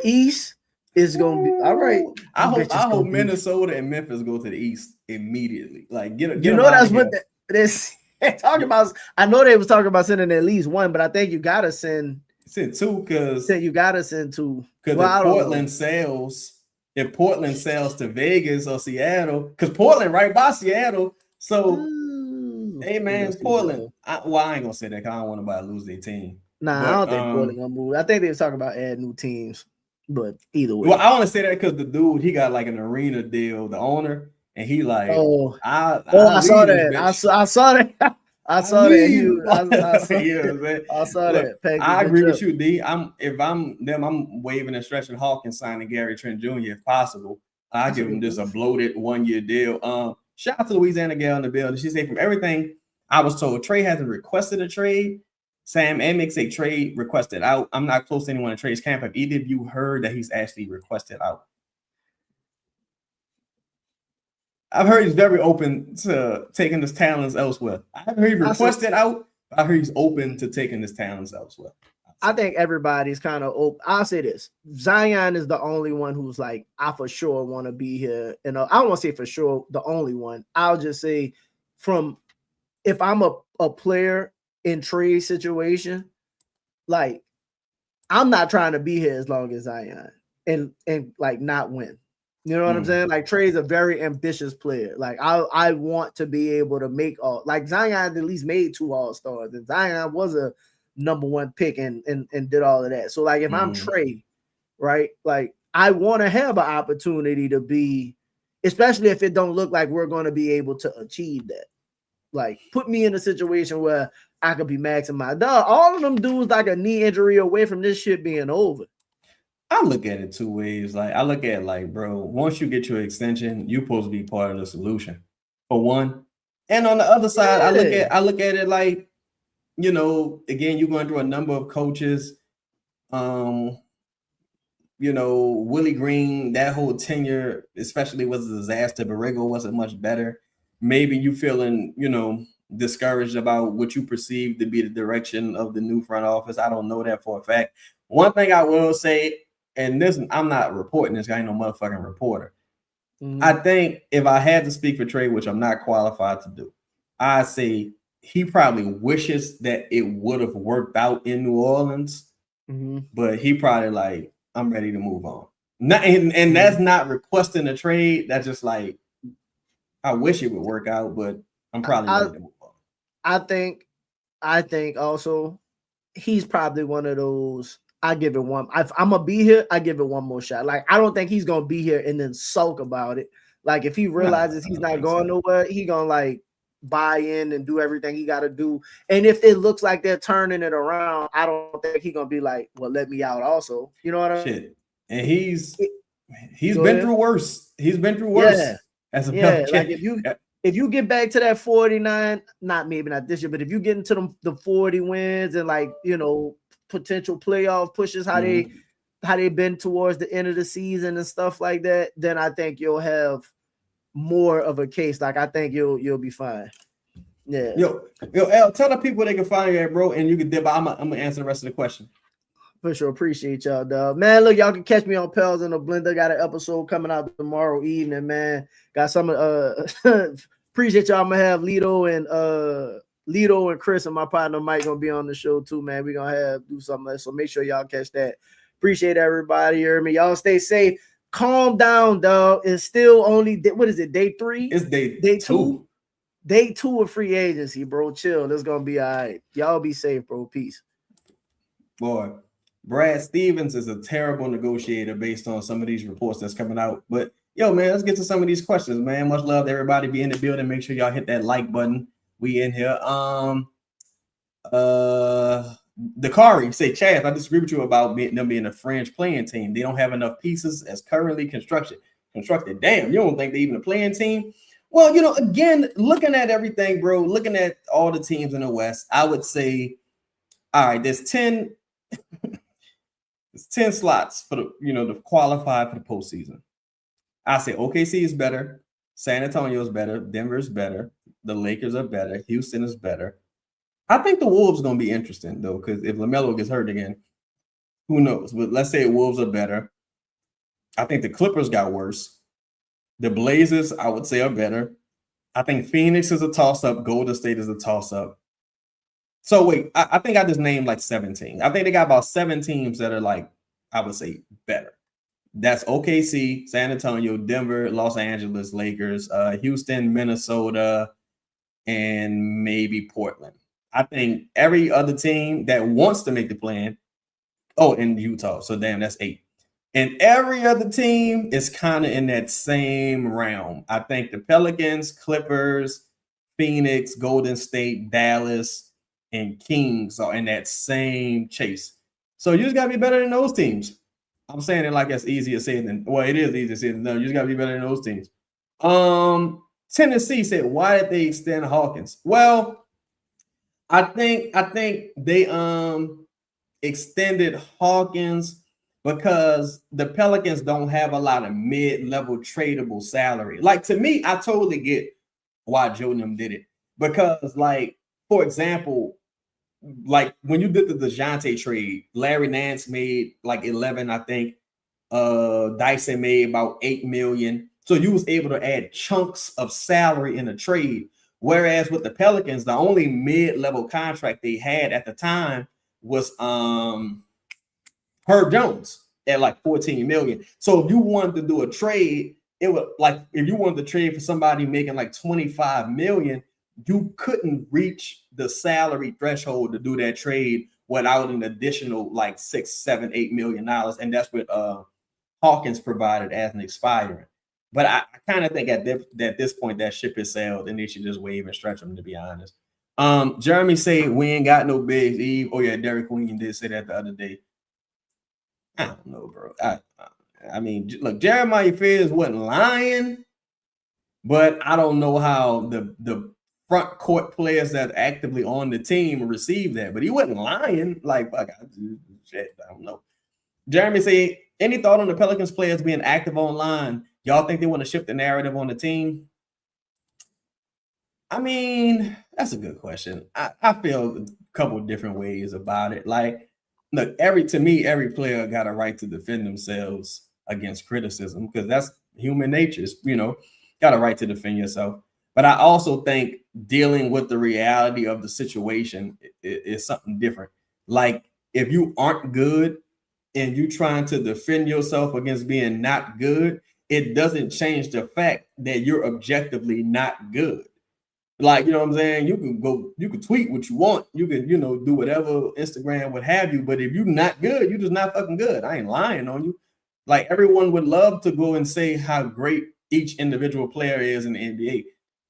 East is gonna be all right. I hope Minnesota and Memphis go to the East immediately. Like get that's what this talking about. I know they was talking about sending at least one, but I think you gotta send two because you gotta send two. Because if Portland sells to Vegas or Seattle, because Portland right by Seattle, so hey man, Portland. I ain't gonna say that because I don't want nobody to lose their team. Nah, I don't think Portland gonna move. I think they was talking about adding new teams, but either way. Well, I want to say that because the dude he got like an arena deal, the owner, and he like, I saw that. I saw that. I saw that. I saw that. I agree with you, D. If I'm them, I'm waving and stretching Hawk and signing Gary Trent Jr. if possible. I give him just a bloated 1-year deal. Shout out to Louisiana gal in the building. She said, from everything I was told, Trey hasn't requested a trade. Sam Amick say trade requested out. I'm not close to anyone in Trey's camp. Have either of you heard that he's actually requested out? I've heard he's very open to taking his talents elsewhere. I haven't heard he requested out. I heard he's open to taking his talents elsewhere. I think everybody's kind of open. I'll say this. Zion is the only one who's like, I for sure want to be here. And I don't want to say for sure the only one. I'll just say if I'm a player in trade situation, like I'm not trying to be here as long as Zion and like not win. You know what I'm saying? Like Trey's a very ambitious player. Like I want to be able to make like Zion at least made 2 All-Stars, and Zion was a number 1 pick and did all of that. So like if I'm Trey, right? Like I want to have an opportunity to be, especially if it don't look like we're going to be able to achieve that. Like put me in a situation where I could be maximized. All of them dudes like a knee injury away from this shit being over. I look at it 2 ways. Like I look at it like, bro, once you get your extension, you're supposed to be part of the solution, for one. And on the other side, I look at it like, you know, again, you're going through a number of coaches. Willie Green, that whole tenure, especially was a disaster. Borrego wasn't much better. Maybe you feeling, discouraged about what you perceive to be the direction of the new front office. I don't know that for a fact. One thing I will say, and this, I'm not reporting this, I ain't no motherfucking reporter. Mm-hmm. I think if I had to speak for Trey, which I'm not qualified to do, I say he probably wishes that it would have worked out in New Orleans, but he probably like, I'm ready to move on. And that's not requesting a trade. That's just like, I wish it would work out, but I'm probably ready to move on. I think also he's probably one of those. I give it one. I'm gonna be here. I give it one more shot. Like, I don't think he's gonna be here and then sulk about it. Like, if he realizes he's not going nowhere, he gonna like buy in and do everything he got to do. And if it looks like they're turning it around, I don't think he's gonna be like, well, let me out also. You know what I mean? And he's been through worse. He's been through worse. Yeah. As a like if you get back to that 49, maybe not this year, but if you get into the 40 wins and like, potential playoff pushes, how they been towards the end of the season and stuff like that, then I think you'll have more of a case. Like, I think you'll be fine. Yeah. Yo, L, tell the people they can find you at, bro, and you can dip. I'm gonna answer the rest of the question. For sure. Appreciate y'all, dog. Man, look, y'all can catch me on Pels in the Blender. Got an episode coming out tomorrow evening, man. Got some appreciate y'all. I'm gonna have Lito and Chris and my partner Mike gonna be on the show too, man. We're gonna do something else. So make sure y'all catch that. Appreciate everybody. You hear me? Y'all stay safe. Calm down, dog. It's still only what is it? Day 3? It's day 2. Day 2 of free agency, bro. Chill. It's gonna be all right. Y'all be safe, bro. Peace. Boy, Brad Stevens is a terrible negotiator based on some of these reports that's coming out. But yo, man, let's get to some of these questions, man. Much love to everybody. Be in the building. Make sure y'all hit that like button. We in here. Dakari say, Chaz, I disagree with you about them being a fringe playing team. They don't have enough pieces as currently constructed. Damn, you don't think they even a playing team? Well, again, looking at everything, bro, looking at all the teams in the West, I would say, all right, there's 10 slots for to qualify for the postseason. I say OKC is better, San Antonio is better, Denver is better, the Lakers are better, Houston is better. I think the Wolves are going to be interesting, though, because if LaMelo gets hurt again, who knows? But let's say Wolves are better. I think the Clippers got worse. The Blazers, I would say, are better. I think Phoenix is a toss-up. Golden State is a toss-up. So, wait, I think I just named like 17. I think they got about 7 teams that are like, I would say, better. That's OKC, San Antonio, Denver, Los Angeles, Lakers, Houston, Minnesota, and maybe Portland. I think every other team that wants to make the plan, and Utah. So, damn, that's 8. And every other team is kind of in that same realm. I think the Pelicans, Clippers, Phoenix, Golden State, Dallas, and Kings are in that same chase. So, you just got to be better than those teams. I'm saying it like that's easier said than, well, it is easier said than done. You just got to be better than those teams. Tennessee said, why did they extend Hawkins? Well, I think they extended Hawkins because the Pelicans don't have a lot of mid-level tradable salary. Like, to me, I totally get why Jordan did it. Because, like, for example, like when you did the DeJounte trade, Larry Nance made like 11, I think. Dyson made about 8 million. So you was able to add chunks of salary in a trade. Whereas with the Pelicans, the only mid-level contract they had at the time was Herb Jones at like 14 million. So if you wanted to do a trade, it would like if you wanted to trade for somebody making like 25 million, you couldn't reach the salary threshold to do that trade without an additional like $6, $7, $8 million. And that's what Hawkins provided as an expiring. But I kind of think at this point that ship is sailed and they should just wave and stretch them, to be honest. Jeremy said we ain't got no bigs. Eve. Oh yeah, Derek Queen did say that the other day. I don't know, bro. I mean, look, Jeremiah Fears wasn't lying, but I don't know how the front court players that are actively on the team receive that. But he wasn't lying. Like, fuck, I don't know. Jeremy say, any thought on the Pelicans players being active online? Y'all think they want to shift the narrative on the team? I mean, that's a good question. I feel a couple different ways about it. Like, look, to me, every player got a right to defend themselves against criticism because that's human nature. Got a right to defend yourself. But I also think dealing with the reality of the situation is something different. Like, if you aren't good and you trying to defend yourself against being not good, it doesn't change the fact that you're objectively not good. Like, you know what I'm saying? You can tweet what you want. You can, do whatever, Instagram, what have you. But if you're not good, you're just not fucking good. I ain't lying on you. Like, everyone would love to go and say how great each individual player is in the NBA.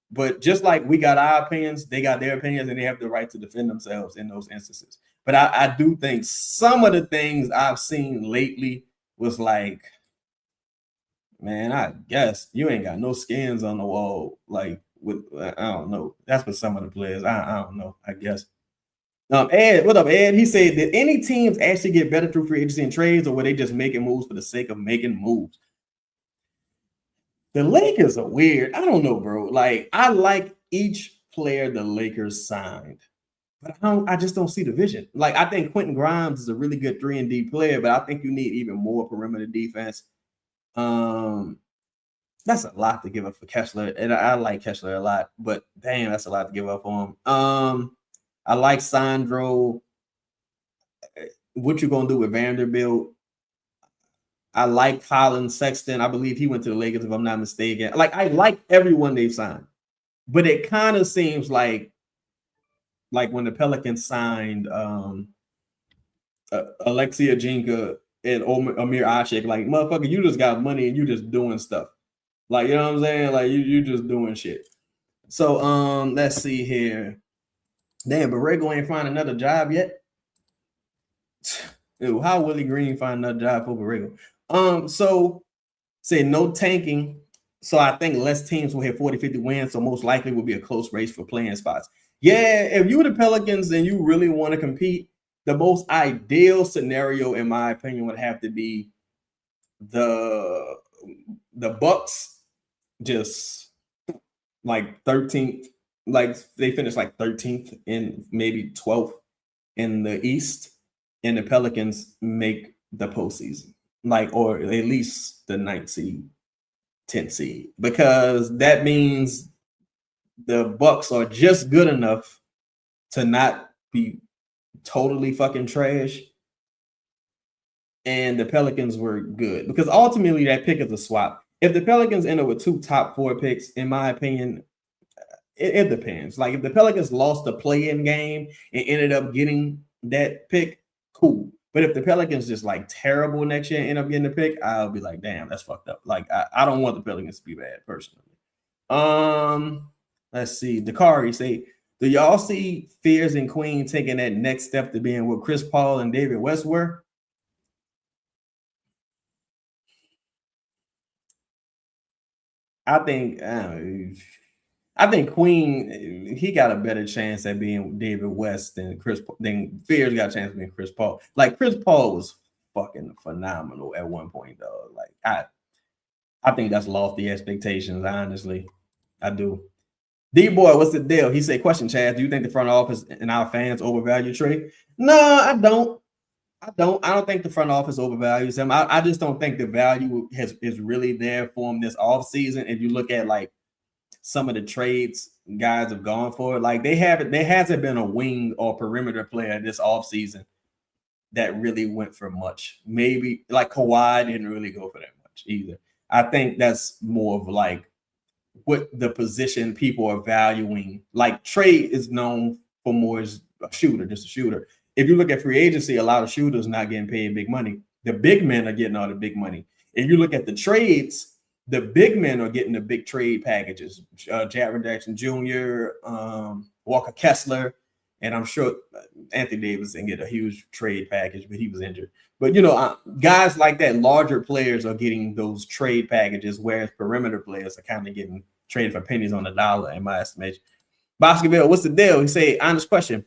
But just like we got our opinions, they got their opinions, and they have the right to defend themselves in those instances. But I do think some of the things I've seen lately was like, man, I guess you ain't got no skins on the wall. Like, I don't know. That's what some of the players. I don't know. I guess. Ed, what up, Ed? He said, did any teams actually get better through free agency and trades, or were they just making moves for the sake of making moves? The Lakers are weird. I don't know, bro. Like, I like each player the Lakers signed, but I just don't see the vision. Like, I think Quentin Grimes is a really good 3-and-D player, but I think you need even more perimeter defense. That's a lot to give up for Kessler, and I like Kessler a lot, but damn, that's a lot to give up on him. I like Sandro. What you gonna do with Vanderbilt? I like Colin Sexton. I believe he went to the Lakers, if I'm not mistaken. Like, I like everyone they've signed, but it kind of seems like when the Pelicans signed Alexia Jinka and Amir Ashik, like, motherfucker, you just got money and you just doing stuff. Like, you know what I'm saying? Like, you just doing shit. So, let's see here. Damn, Borrego ain't find another job yet. Ew, how Willie Green find another job for Borrego? So say no tanking. So I think less teams will hit 40-50 wins. So most likely will be a close race for playing spots. Yeah, if you were the Pelicans and you really want to compete, the most ideal scenario, in my opinion, would have to be the Bucks just like 13th, like they finished like 13th and maybe 12th in the East, and the Pelicans make the postseason, like, or at least the 9th seed, 10th seed, because that means the Bucks are just good enough to not be totally fucking trash, and the Pelicans were good, because ultimately that pick is a swap. If the Pelicans end up with 2 top 4 picks, in my opinion, it depends. Like, if the Pelicans lost the play-in game and ended up getting that pick, cool. But if the Pelicans just like terrible next year and end up getting the pick, I'll be like, damn, that's fucked up. Like, I don't want the Pelicans to be bad personally. Let's see. Dakari say, do y'all see Fears and Queen taking that next step to being what Chris Paul and David West were? I think Queen, he got a better chance at being David West than Fears got a chance of being Chris Paul. Like, Chris Paul was fucking phenomenal at one point, though. Like, I think that's lofty expectations, honestly. I do. D-Boy, what's the deal? He said, question, Chad, do you think the front office and our fans overvalue Trey? No, I don't. I don't think the front office overvalues him. I just don't think the value is really there for him this offseason. If you look at like some of the trades guys have gone for, like, there hasn't been a wing or perimeter player this offseason that really went for much. Maybe like Kawhi didn't really go for that much either. I think that's more of like what the position people are valuing. Like, Trey is known for more as a shooter, just a shooter. If you look at free agency, a lot of shooters not getting paid big money. The big men are getting all the big money. If you look at the trades, the big men are getting the big trade packages. Jaren Jackson Jr., Walker Kessler, and I'm sure Anthony Davis didn't get a huge trade package, but he was injured. But, guys like that, larger players are getting those trade packages, whereas perimeter players are kind of getting traded for pennies on the dollar, in my estimation. Baskerville, what's the deal? He said, honest question.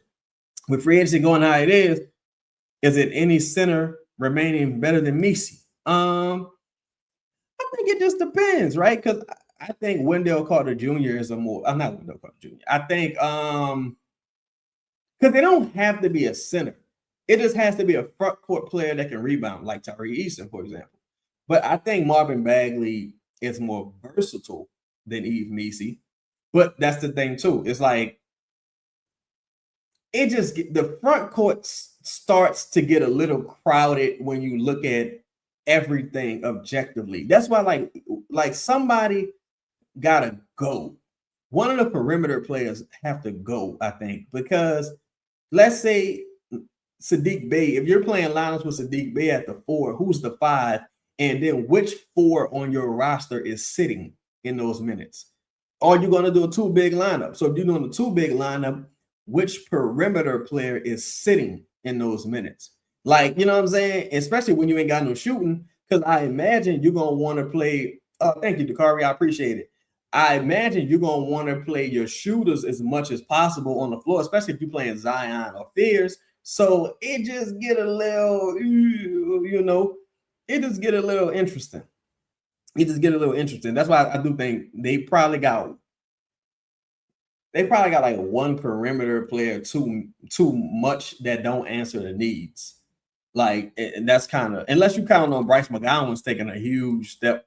With free agency going how it is it any center remaining better than Messi? I think it just depends, right? Because I think Wendell Carter Jr. is a more. I'm not Wendell Carter Jr. I think because they don't have to be a center. It just has to be a front court player that can rebound, like Tyree Easton, for example. But I think Marvin Bagley is more versatile than Yves Messi. But that's the thing too. It's like it just the front court starts to get a little crowded when you look at everything objectively. That's why like somebody gotta go. One of the perimeter players have to go, I think, because let's say Sadiq Bey, if you're playing lineups with Sadiq Bey at the 4, who's the 5, and then which 4 on your roster is sitting in those minutes? Are you going to do a 2 big lineup? So if you're doing a 2 big lineup, which perimeter player is sitting in those minutes? Like, you know what I'm saying? Especially when you ain't got no shooting, because I imagine you're going to want to play. Thank you, Dakari. I appreciate it. I imagine you're going to want to play your shooters as much as possible on the floor, especially if you're playing Zion or Fears. So it just get a little, it just get a little interesting. That's why I do think they probably got like one perimeter player too much that don't answer the needs. Like, and that's kind of, unless you count on Bryce McGowan's taking a huge step.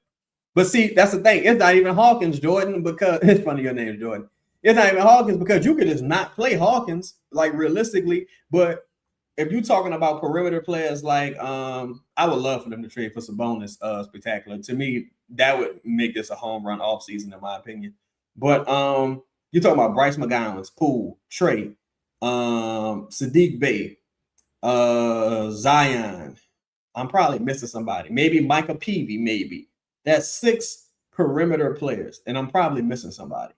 But see, that's the thing. It's not even Hawkins, Jordan, because it's funny your name is Jordan. It's not even Hawkins because you could just not play Hawkins, like realistically. But if you're talking about perimeter players, like I would love for them to trade for Sabonis spectacular. To me, that would make this a home run offseason, in my opinion. But you're talking about Bryce McGowan's, Poole, Trey, Sadiq Bey, Zion. I'm probably missing somebody. Maybe Micah Peavy, maybe. That's 6 perimeter players, and I'm probably missing somebody.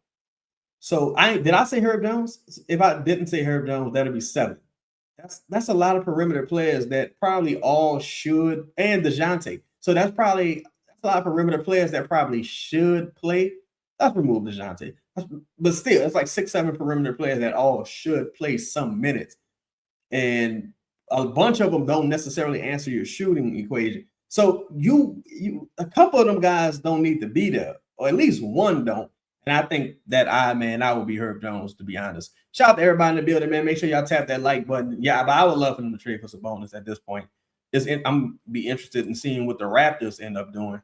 So did I say Herb Jones? If I didn't say Herb Jones, that'd be 7. That's a lot of perimeter players that probably all should, and DeJounte. So that's a lot of perimeter players that probably should play. Let's remove DeJounte. But still, it's like 6, 7 perimeter players that all should play some minutes. And a bunch of them don't necessarily answer your shooting equation. So a couple of them guys don't need to be there, or at least one don't. And I think that I would be Herb Jones, to be honest. Shout out to everybody in the building, man. Make sure y'all tap that like button. Yeah, but I would love for them to trade for Sabonis at this point. I'm be interested in seeing what the Raptors end up doing.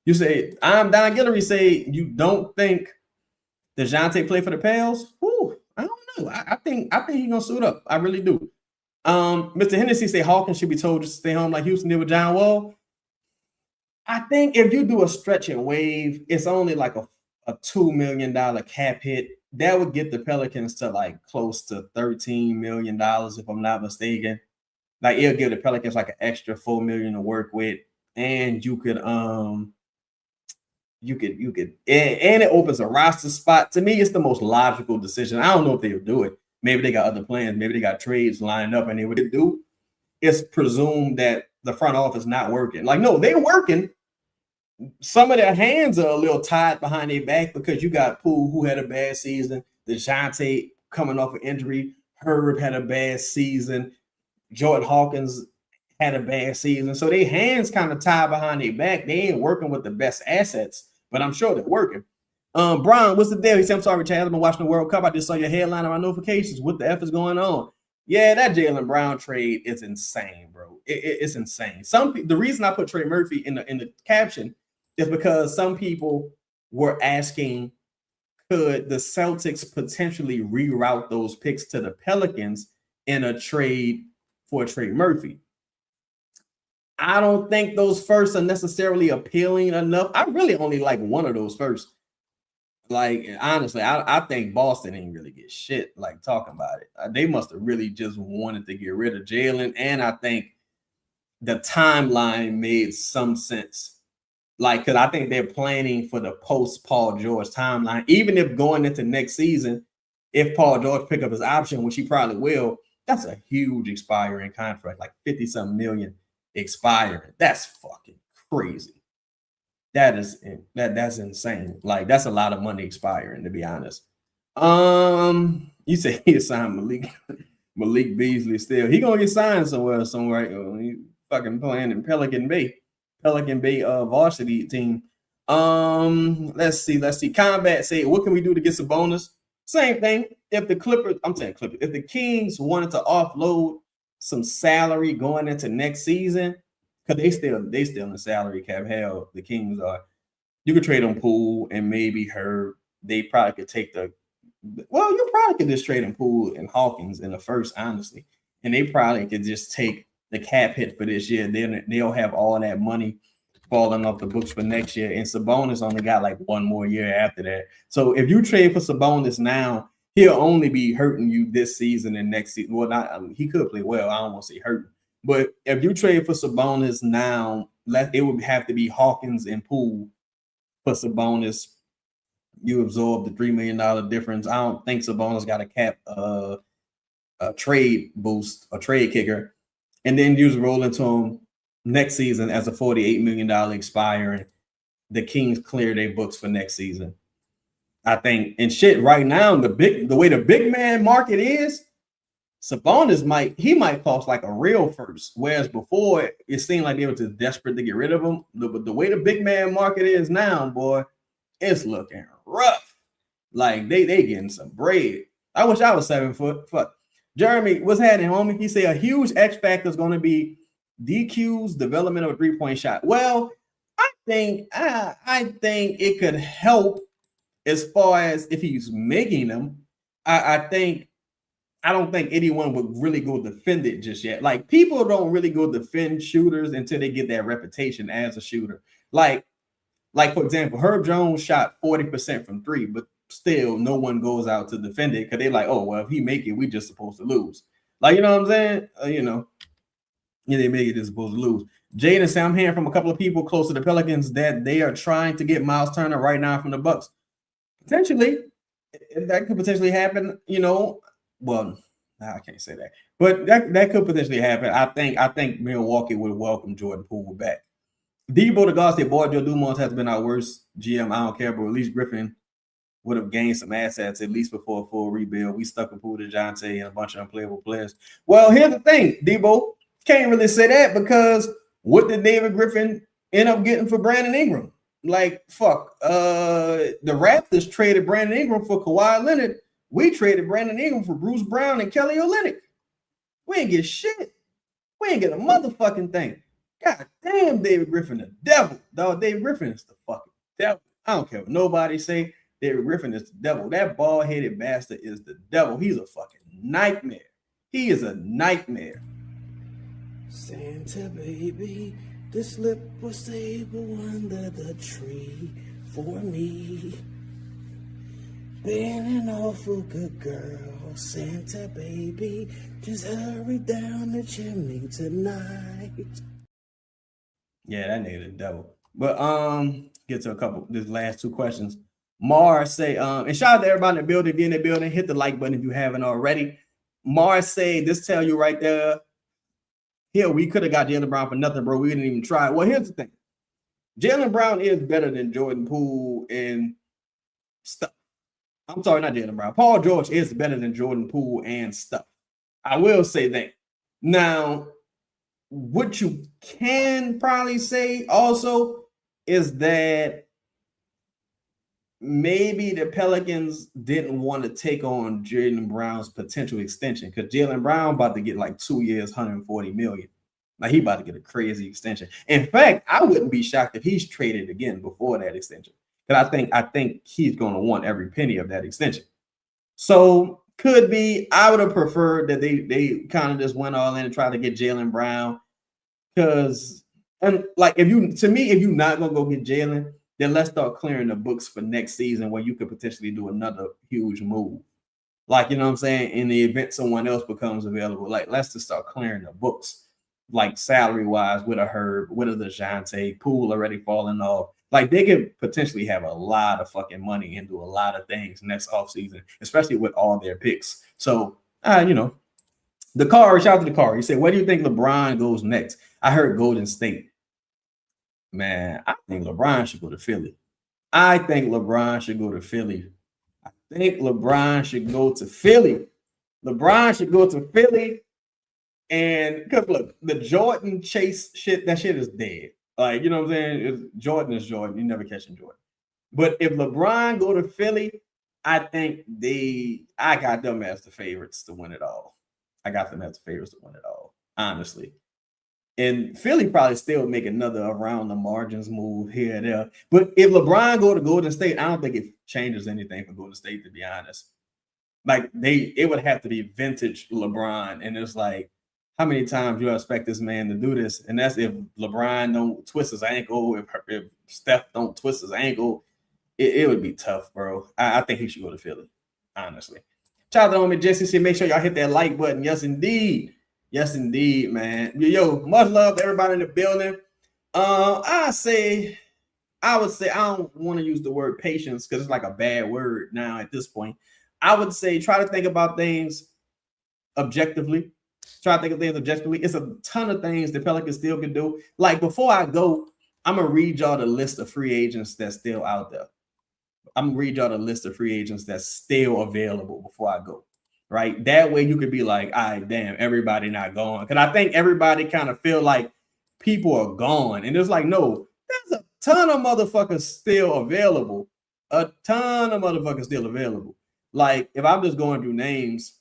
You say, I'm Don Guillory, say you don't think DeJounte play for the Pels? Whew, I don't know. I think he's gonna suit up. I really do. Mr. Hennessy say Hawkins should be told to stay home like Houston did with John Wall. I think if you do a stretch and wave, it's only like a $2 million cap hit. That would get the Pelicans to like close to $13 million, if I'm not mistaken. Like, it'll give the Pelicans like an extra $4 million to work with, and you could and it opens a roster spot. To me, it's the most logical decision. I don't know if they'll do it. Maybe they got other plans. Maybe they got trades lined up, and they would do. It's presumed that the front office not working. Like, no, they're working. Some of their hands are a little tied behind their back because you got Poole, who had a bad season. DeJounte coming off an injury. Herb had a bad season. Jordan Hawkins had a bad season. So their hands kind of tied behind their back. They ain't working with the best assets, but I'm sure they're working. Brian, what's the deal? He said, I'm sorry, Chad. I've been watching the World Cup. I just saw your headline on my notifications. What the F is going on? Yeah, that Jaylen Brown trade is insane, bro. It's insane. The reason I put Trey Murphy in the caption is because some people were asking, could the Celtics potentially reroute those picks to the Pelicans in a trade for Trey Murphy? I don't think those firsts are necessarily appealing enough. I really only like one of those firsts. Like, honestly, I think Boston ain't really get shit, like, talking about it. They must have really just wanted to get rid of Jaylen, and I think the timeline made some sense. Like, because I think they're planning for the post-Paul George timeline. Even if going into next season, if Paul George pick up his option, which he probably will, that's a huge expiring contract, like 50-something million expiring. That's fucking crazy. That's insane. Like, that's a lot of money expiring, to be honest. You say he signed Malik Beasley still. He gonna get signed somewhere. Fuck fucking playing in Pelican Bay varsity team. Let's see. Combat say, what can we do to get some bonus? Same thing. If the if the Kings wanted to offload some salary going into next season, because they still in the salary cap. Hell, the Kings are. You could trade on Poole and maybe Herb. They probably could take you probably could just trade on Poole and Hawkins in the first, honestly. And they probably could just take the cap hit for this year. Then they'll have all that money falling off the books for next year. And Sabonis only got like one more year after that. So if you trade for Sabonis now, he'll only be hurting you this season and next season. Well, he could play well. I don't want to say hurting. But if you trade for Sabonis now, it would have to be Hawkins and Poole for Sabonis. You absorb the $3 million difference. I don't think Sabonis got a cap a trade boost, a trade kicker, and then you just roll into him next season as a $48 million expiring. The Kings clear their books for next season. I think and shit right now, the way the big man market is, Sabonis might cost like a real first, whereas before it seemed like they were just desperate to get rid of him. The way the big man market is now, boy, it's looking rough. Like they getting some bread. I wish I was 7 foot. Fuck. Jeremy, what's happening, homie? He said a huge X factor is going to be DQ's development of a 3-point shot. Well, I think it could help as far as if he's making them. I don't think anyone would really go defend it just yet. Like, people don't really go defend shooters until they get that reputation as a shooter. Like for example, Herb Jones shot 40% from 3, but still no one goes out to defend it because they're like, oh, well, if he make it, we just supposed to lose. Like, you know what I'm saying? They make it, just supposed to lose. Jaylen said, I'm hearing from a couple of people close to the Pelicans that they are trying to get Miles Turner right now from the Bucks. Potentially, that could potentially happen, Well, I can't say that, but that could potentially happen. I think Milwaukee would welcome Jordan Poole back. Debo the God said, boy, Joe Dumars has been our worst GM. I don't care, but at least Griffin would have gained some assets at least before a full rebuild. We stuck with Poole, DeJounte, and a bunch of unplayable players. Well, here's the thing, Debo. Can't really say that because what did David Griffin end up getting for Brandon Ingram? Like, fuck. The Raptors traded Brandon Ingram for Kawhi Leonard. We traded Brandon Ingram for Bruce Brown and Kelly Olynyk. We ain't get shit. We ain't get a motherfucking thing. God damn, David Griffin, the devil. Dog, David Griffin is the fucking devil. I don't care what nobody say. David Griffin is the devil. That bald-headed bastard is the devil. He's a fucking nightmare. He is a nightmare. Santa baby, the slip was stable under the tree for me. Been an awful good girl, Santa baby. Just hurry down the chimney tonight. Yeah, that nigga the devil. But get to these last two questions. Mars say, and shout out to everybody in the building, be in the building. Hit the like button if you haven't already. Mars say, this tell you right there. Here, we could have got Jaylen Brown for nothing, bro. We didn't even try. Well, here's the thing. Jaylen Brown is better than Jordan Poole and stuff. I'm sorry, not Jaylen Brown. Paul George is better than Jordan Poole and stuff. I will say that. Now, what you can probably say also is that maybe the Pelicans didn't want to take on Jaylen Brown's potential extension because Jaylen Brown about to get like 2 years, $140 million. Like, he about to get a crazy extension. In fact, I wouldn't be shocked if he's traded again before that extension. Because I think he's going to want every penny of that extension. So could be. I would have preferred that they kind of just went all in and tried to get Jaylen Brown. Because, and like, if you're not gonna go get Jaylen, then let's start clearing the books for next season where you could potentially do another huge move. Like, you know what I'm saying? In the event someone else becomes available, like, let's just start clearing the books, like salary wise, with a Herb, with a DeJounte, Poole already falling off. Like, they could potentially have a lot of fucking money and do a lot of things next offseason, especially with all their picks. So, the car, shout out to the car. He said, where do you think LeBron goes next? I heard Golden State. Man, I think LeBron should go to Philly. LeBron should go to Philly. And because look, the Jordan chase shit, that shit is dead. Like, you know what I'm saying? Jordan is Jordan. You never catching Jordan. But if LeBron go to Philly, I think I got them as the favorites to win it all. I got them as the favorites to win it all, honestly. And Philly probably still make another around the margins move here and there. But if LeBron go to Golden State, I don't think it changes anything for Golden State, to be honest. Like it would have to be vintage LeBron. And it's like, how many times you expect this man to do this? And that's if LeBron don't twist his ankle, if Steph don't twist his ankle, it would be tough, bro. I think he should go to Philly, honestly. Shout out to homie Jesse. Say make sure y'all hit that like button. Yes, indeed. Yes, indeed, man. Yo, much love to everybody in the building. I would say I don't want to use the word patience because it's like a bad word now at this point. I would say try to think about things objectively. Try to think of things objectively. It's a ton of things the Pelicans still can do. Like before I go, I'm gonna read y'all the list of free agents that's still out there. I'm gonna read y'all the list of free agents that's still available before I go. Right? That way you could be like, all right, damn, everybody not going. Because I think everybody kind of feel like people are gone. And it's like, no, there's a ton of motherfuckers still available. A ton of motherfuckers still available. Like, if I'm just going through names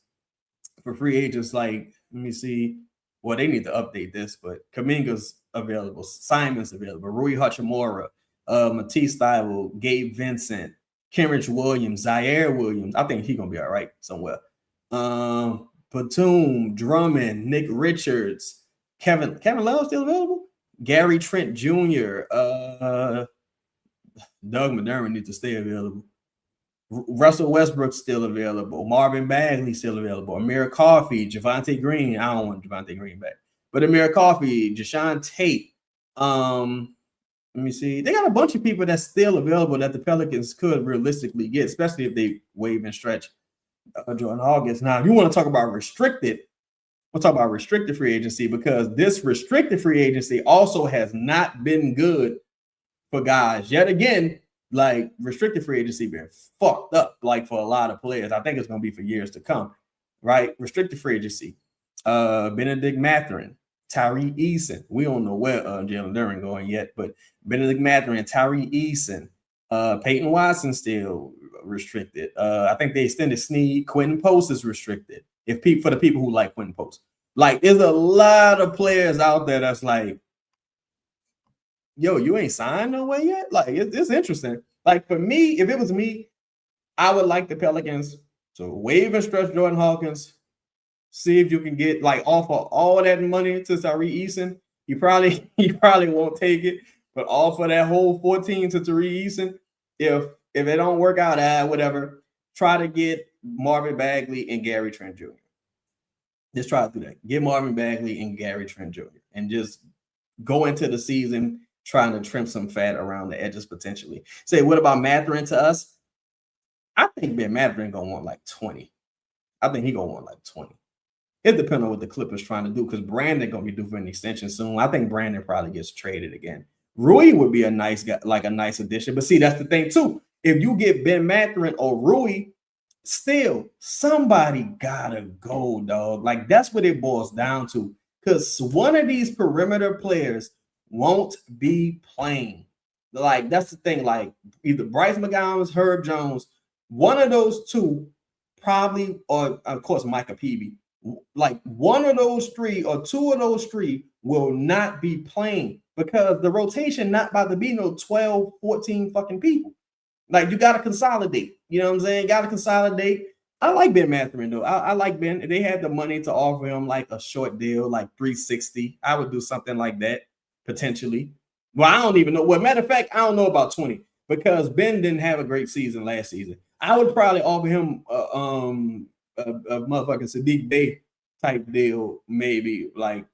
for free agents, like, let me see. Well, they need to update this, but Kuminga's available. Simon's available. Rui Hachimura, Matisse Thybulle, Gabe Vincent, Kenrich Williams, Zaire Williams. I think he's going to be all right somewhere. Batum, Drummond, Nick Richards, Kevin Love still available? Gary Trent Jr., Doug McDermott needs to stay available. Russell Westbrook still available. Marvin Bagley still available. Amir Coffey, Javonte Green. I don't want Javonte Green back, but Amir Coffey, Jashawn Tate. Let me see. They got a bunch of people that's still available that the Pelicans could realistically get, especially if they waive and stretch Jordan Hawkins. Now, if you want to talk about restricted, we'll talk about restricted free agency because this restricted free agency also has not been good for guys. Yet again, like restricted free agency been fucked up, like for a lot of players. I think it's going to be for years to come, right? Restricted free agency. Benedict Mathurin, Tyree Eason. We don't know where Jalen Duren going yet, but Benedict Mathurin, Tyree Eason, Peyton Watson still restricted. I think they extended Snead. Quentin Post is restricted. For the people who like Quentin Post, like there's a lot of players out there that's like, yo, you ain't signed no way yet. Like it's interesting. Like for me, if it was me, I would like the Pelicans to waive and stretch Jordan Hawkins. See if you can get like offer all that money to Tyree Eason. You probably won't take it, but offer that whole 14 to Tyree Eason. If it don't work out, whatever, try to get Marvin Bagley and Gary Trent Jr. Just try to do that. Get Marvin Bagley and Gary Trent Jr. and just go into the season trying to trim some fat around the edges potentially. Say, what about Mathurin to us? I think Ben Mathurin gonna want like 20. I think he gonna want like 20. It depends on what the Clippers trying to do because Brandon gonna be due for an extension soon. I think Brandon probably gets traded again. Rui would be a nice guy, like a nice addition. But see, that's the thing too. If you get Ben Mathurin or Rui, still somebody gotta go, dog. Like that's what it boils down to. Because one of these perimeter players won't be playing. Like that's the thing. Like either Bryce McGowan, Herb Jones, one of those two probably, or of course Micah Peavy. Like one of those three or two of those three will not be playing because the rotation not about to be no 12, 14 fucking people. Like you got to consolidate. You know what I'm saying? Got to consolidate. I like Ben Mathurin though. I like Ben. If they had the money to offer him like a short deal, like 360, I would do something like that potentially. Well, I don't even know. Well, matter of fact, I don't know about 20 because Ben didn't have a great season last season. I would probably offer him a motherfucking Sadiq Bey type deal, maybe like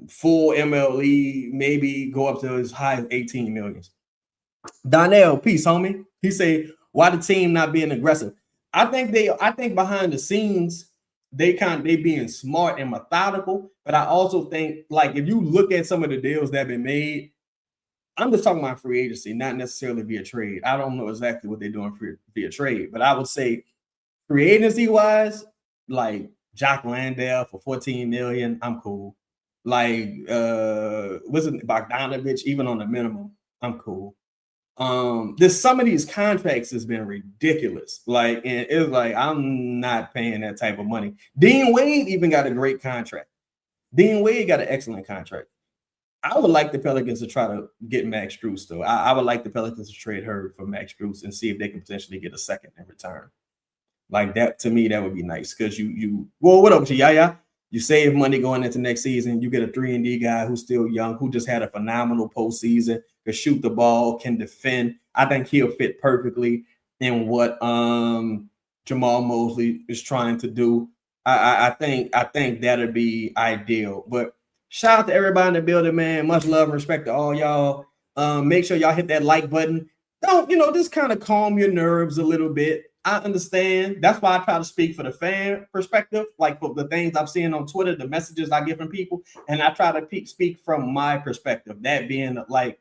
full MLE, maybe go up to as high as 18 million. Donnell, peace, homie. He say, why the team not being aggressive? I think behind the scenes, they being smart and methodical, but I also think like if you look at some of the deals that have been made, I'm just talking about free agency, not necessarily via trade. I don't know exactly what they're doing via trade, but I would say free agency wise, like Jock Landale for $14 million. I'm cool. Like wasn't Bogdanovich even on the minimum? I'm cool. This some of these contracts has been ridiculous. Like, and it's like I'm not paying that type of money. Dean Wade even got a great contract. Dean Wade got an excellent contract. I would like the Pelicans to try to get Max Strus, though. I would like the Pelicans to trade her for Max Strus and see if they can potentially get a second in return. Like that, to me, that would be nice. Because well, what up to Yaya? You save money going into next season. You get a 3-and-D guy who's still young, who just had a phenomenal postseason, can shoot the ball, can defend. I think he'll fit perfectly in what Jamal Mosley is trying to do. I think that'll be ideal. But shout out to everybody in the building, man. Much love and respect to all y'all. Make sure y'all hit that like button. Don't, just kind of calm your nerves a little bit. I understand. That's why I try to speak for the fan perspective, like for the things I'm seeing on Twitter, the messages I get from people, and I try to speak from my perspective. That being like,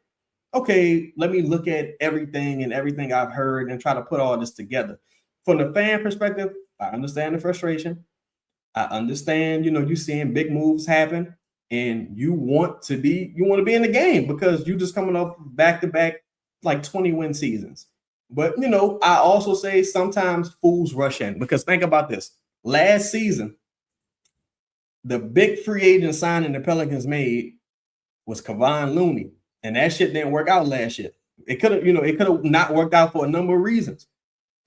okay, let me look at everything and everything I've heard and try to put all this together. From the fan perspective, I understand the frustration. I understand, you seeing big moves happen, and you want to be in the game because you just coming off back-to-back like 20-win seasons. But, I also say sometimes fools rush in because think about this. Last season, the big free agent signing the Pelicans made was Kevon Looney, and that shit didn't work out last year. It could have, not worked out for a number of reasons.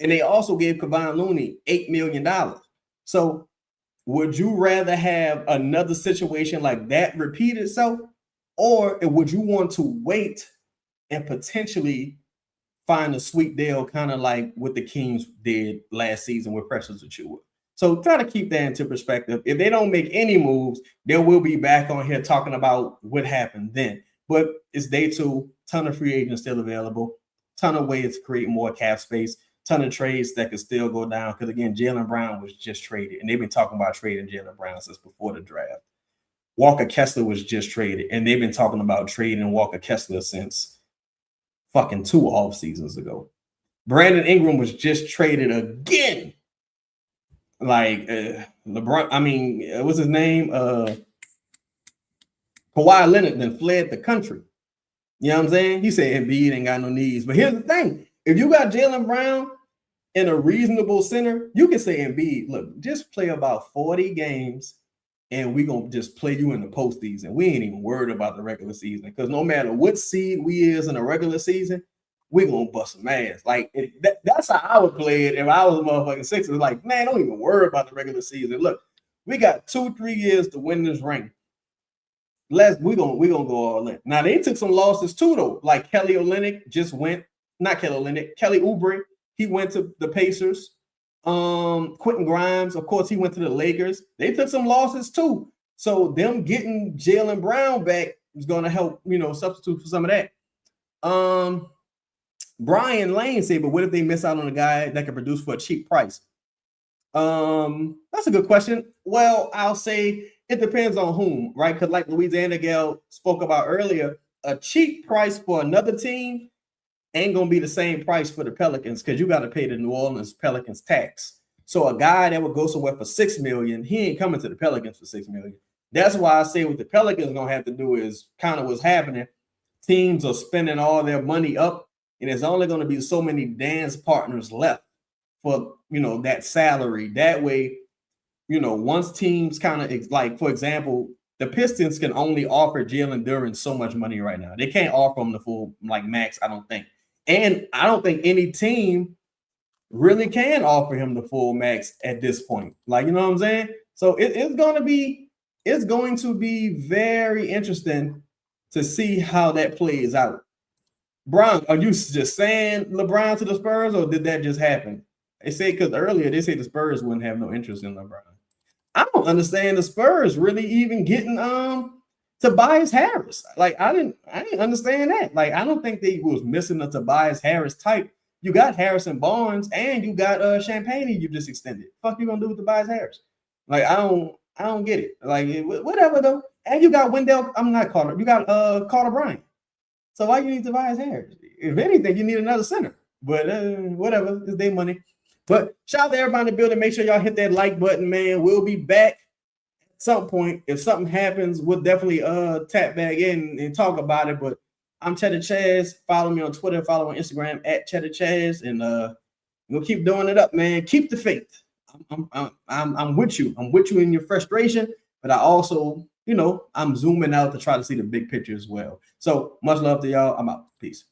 And they also gave Kevon Looney $8 million. So would you rather have another situation like that repeat itself, or would you want to wait and potentially find a sweet deal, kind of like what the Kings did last season with Precious Achiuwa? So try to keep that into perspective. If they don't make any moves, they will be back on here talking about what happened then. But it's day 2, ton of free agents still available, ton of ways to create more cap space, ton of trades that could still go down. Because again, Jaylen Brown was just traded, and they've been talking about trading Jaylen Brown since before the draft. Walker Kessler was just traded, and they've been talking about trading Walker Kessler since fucking 2 off seasons ago. Brandon Ingram was just traded again. Like LeBron, what's his name? Kawhi Leonard then fled the country. You know what I'm saying? He said Embiid ain't got no needs. But here's the thing. If you got Jaylen Brown in a reasonable center, you can say Embiid, look, just play about 40 games and we're going to just play you in the postseason. We ain't even worried about the regular season because no matter what seed we is in the regular season, we're going to bust some ass. Like, that's how I would play it if I was a motherfucking Sixers. Like, man, don't even worry about the regular season. Look, we got 2-3 years to win this ring. We're gonna go all in. Now, they took some losses too, though. Like Kelly Olynyk just went, not Kelly Olynyk, Kelly Oubre, he went to the Pacers. Quentin Grimes, of course, he went to the Lakers. They took some losses too. So them getting Jaylen Brown back is going to help, substitute for some of that. Brian Lane said, but what if they miss out on a guy that can produce for a cheap price? That's a good question. Well, I'll say it depends on whom, right? Because like Louisiana Gal spoke about earlier, a cheap price for another team ain't gonna be the same price for the Pelicans because you got to pay the New Orleans Pelicans tax. So a guy that would go somewhere for $6 million, he ain't coming to the Pelicans for $6 million. That's why I say what the Pelicans gonna have to do is kind of what's happening. Teams are spending all their money up, and there's only gonna be so many dance partners left for that salary. That way, once teams kind of like, for example, the Pistons can only offer Jalen Duren so much money right now. They can't offer him the full max, I don't think. And I don't think any team really can offer him the full max at this point. Like, you know what I'm saying? So it's going to be very interesting to see how that plays out. Brown, are you just saying LeBron to the Spurs, or did that just happen? They say because earlier they say the Spurs wouldn't have no interest in LeBron. I don't understand the Spurs really even getting Tobias Harris. Like I didn't understand that. Like I don't think they was missing a Tobias Harris type. You got Harrison Barnes and you got Champagne you just extended. Fuck you gonna do with Tobias Harris? Like I don't get it. Like whatever though. And you got Wendell. I'm not Carter. You got Carter Bryant. So why you need Tobias Harris? If anything, you need another center. But whatever, it's their money. But shout out to everybody in the building. Make sure y'all hit that like button, man. We'll be back at some point. If something happens, we'll definitely tap back in and talk about it. But I'm Cheddar Chaz. Follow me on Twitter. Follow me on Instagram at Cheddar Chaz. And we'll keep doing it up, man. Keep the faith. I'm with you. I'm with you in your frustration, but I also, I'm zooming out to try to see the big picture as well. So much love to y'all. I'm out. Peace.